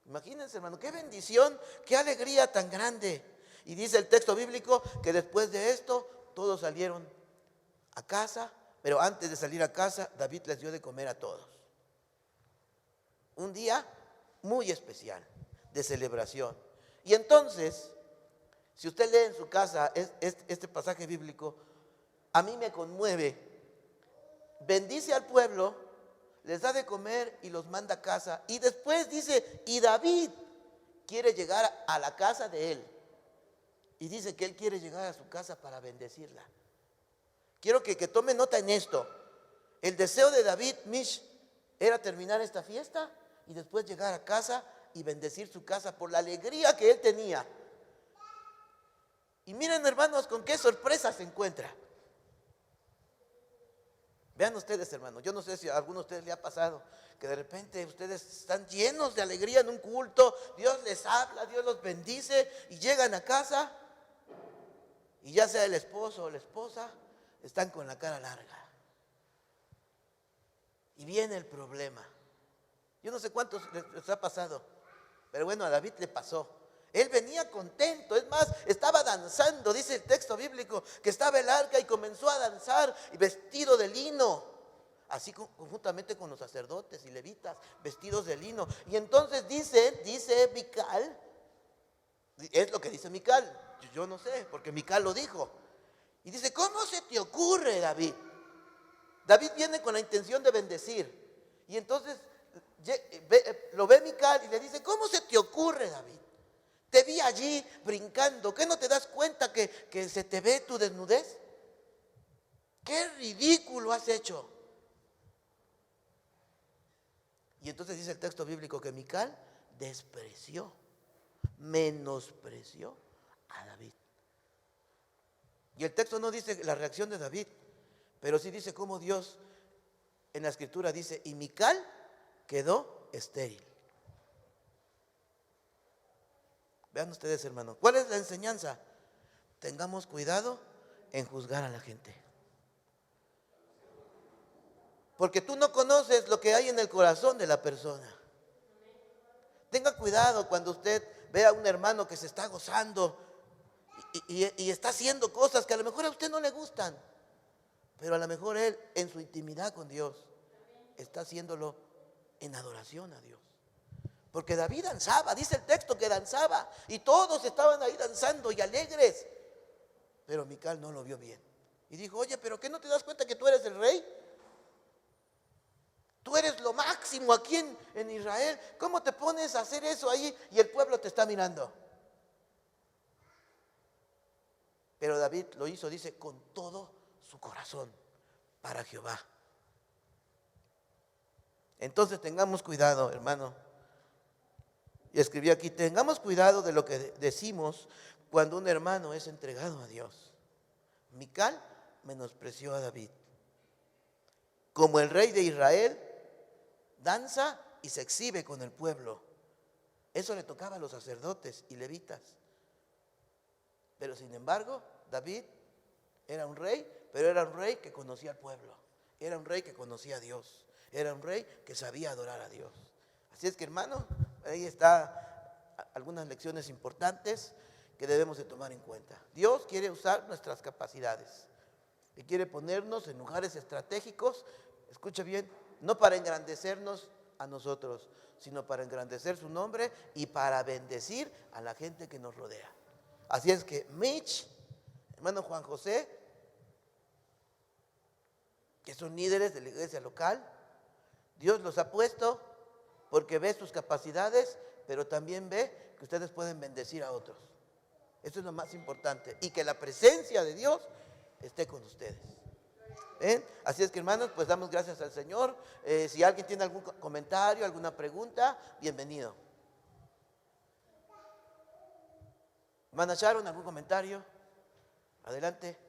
Imagínense, hermano, qué bendición, qué alegría tan grande. Y dice el texto bíblico que después de esto, todos salieron a casa, pero antes de salir a casa, David les dio de comer a todos. Un día muy especial, de celebración. Y entonces, si usted lee en su casa este pasaje bíblico, a mí me conmueve. Bendice al pueblo, les da de comer y los manda a casa. Y después dice, y David quiere llegar a la casa de él. Y dice que él quiere llegar a su casa para bendecirla. Quiero que tome nota en esto. El deseo de David, Mish, era terminar esta fiesta y después llegar a casa y bendecir su casa por la alegría que él tenía. Y miren, hermanos, con qué sorpresa se encuentra. Vean ustedes, hermanos, yo no sé si a alguno de ustedes le ha pasado que de repente ustedes están llenos de alegría en un culto, Dios les habla, Dios los bendice y llegan a casa y ya sea el esposo o la esposa, están con la cara larga. Y viene el problema. Yo no sé cuántos les ha pasado, pero bueno, a David le pasó. Él venía contento, es más, estaba danzando, dice el texto bíblico, que estaba el arca y comenzó a danzar vestido de lino, así conjuntamente con los sacerdotes y levitas, vestidos de lino. Y entonces dice Mical, es lo que dice Mical, yo no sé, porque Mical lo dijo. Y dice, ¿cómo se te ocurre, David? David viene con la intención de bendecir. Y entonces lo ve Mical y le dice, ¿cómo se te ocurre, David? Te vi allí brincando. ¿Qué no te das cuenta que se te ve tu desnudez? ¡Qué ridículo has hecho! Y entonces dice el texto bíblico que Mical despreció, menospreció a David. Y el texto no dice la reacción de David, pero sí dice cómo Dios en la escritura dice, y Mical quedó estéril. Vean ustedes, hermanos, ¿cuál es la enseñanza? Tengamos cuidado en juzgar a la gente. Porque tú no conoces lo que hay en el corazón de la persona. Tenga cuidado cuando usted vea a un hermano que se está gozando y está haciendo cosas que a lo mejor a usted no le gustan, pero a lo mejor él en su intimidad con Dios está haciéndolo en adoración a Dios. Porque David danzaba, dice el texto que danzaba, y todos estaban ahí danzando y alegres. Pero Mical no lo vio bien. Y dijo, oye, ¿pero qué no te das cuenta que tú eres el rey? Tú eres lo máximo aquí en Israel. ¿Cómo te pones a hacer eso ahí y el pueblo te está mirando? Pero David lo hizo, dice, con todo su corazón para Jehová. Entonces tengamos cuidado, hermano. Y escribí aquí, tengamos cuidado de lo que decimos cuando un hermano es entregado a Dios. Mical menospreció a David. Como el rey de Israel, danza y se exhibe con el pueblo. Eso le tocaba a los sacerdotes y levitas. Pero sin embargo, David era un rey, pero era un rey que conocía al pueblo. Era un rey que conocía a Dios. Era un rey que sabía adorar a Dios. Así es que, hermano, ahí está algunas lecciones importantes que debemos de tomar en cuenta. Dios quiere usar nuestras capacidades y quiere ponernos en lugares estratégicos, escucha bien, no para engrandecernos a nosotros, sino para engrandecer su nombre y para bendecir a la gente que nos rodea. Así es que Mitch, hermano Juan José, que son líderes de la iglesia local, Dios los ha puesto porque ve sus capacidades, pero también ve que ustedes pueden bendecir a otros. Eso es lo más importante. Y que la presencia de Dios esté con ustedes. ¿Ven? Así es que, hermanos, pues damos gracias al Señor. Si alguien tiene algún comentario, alguna pregunta, bienvenido. Hermana Sharon, ¿algún comentario? Adelante.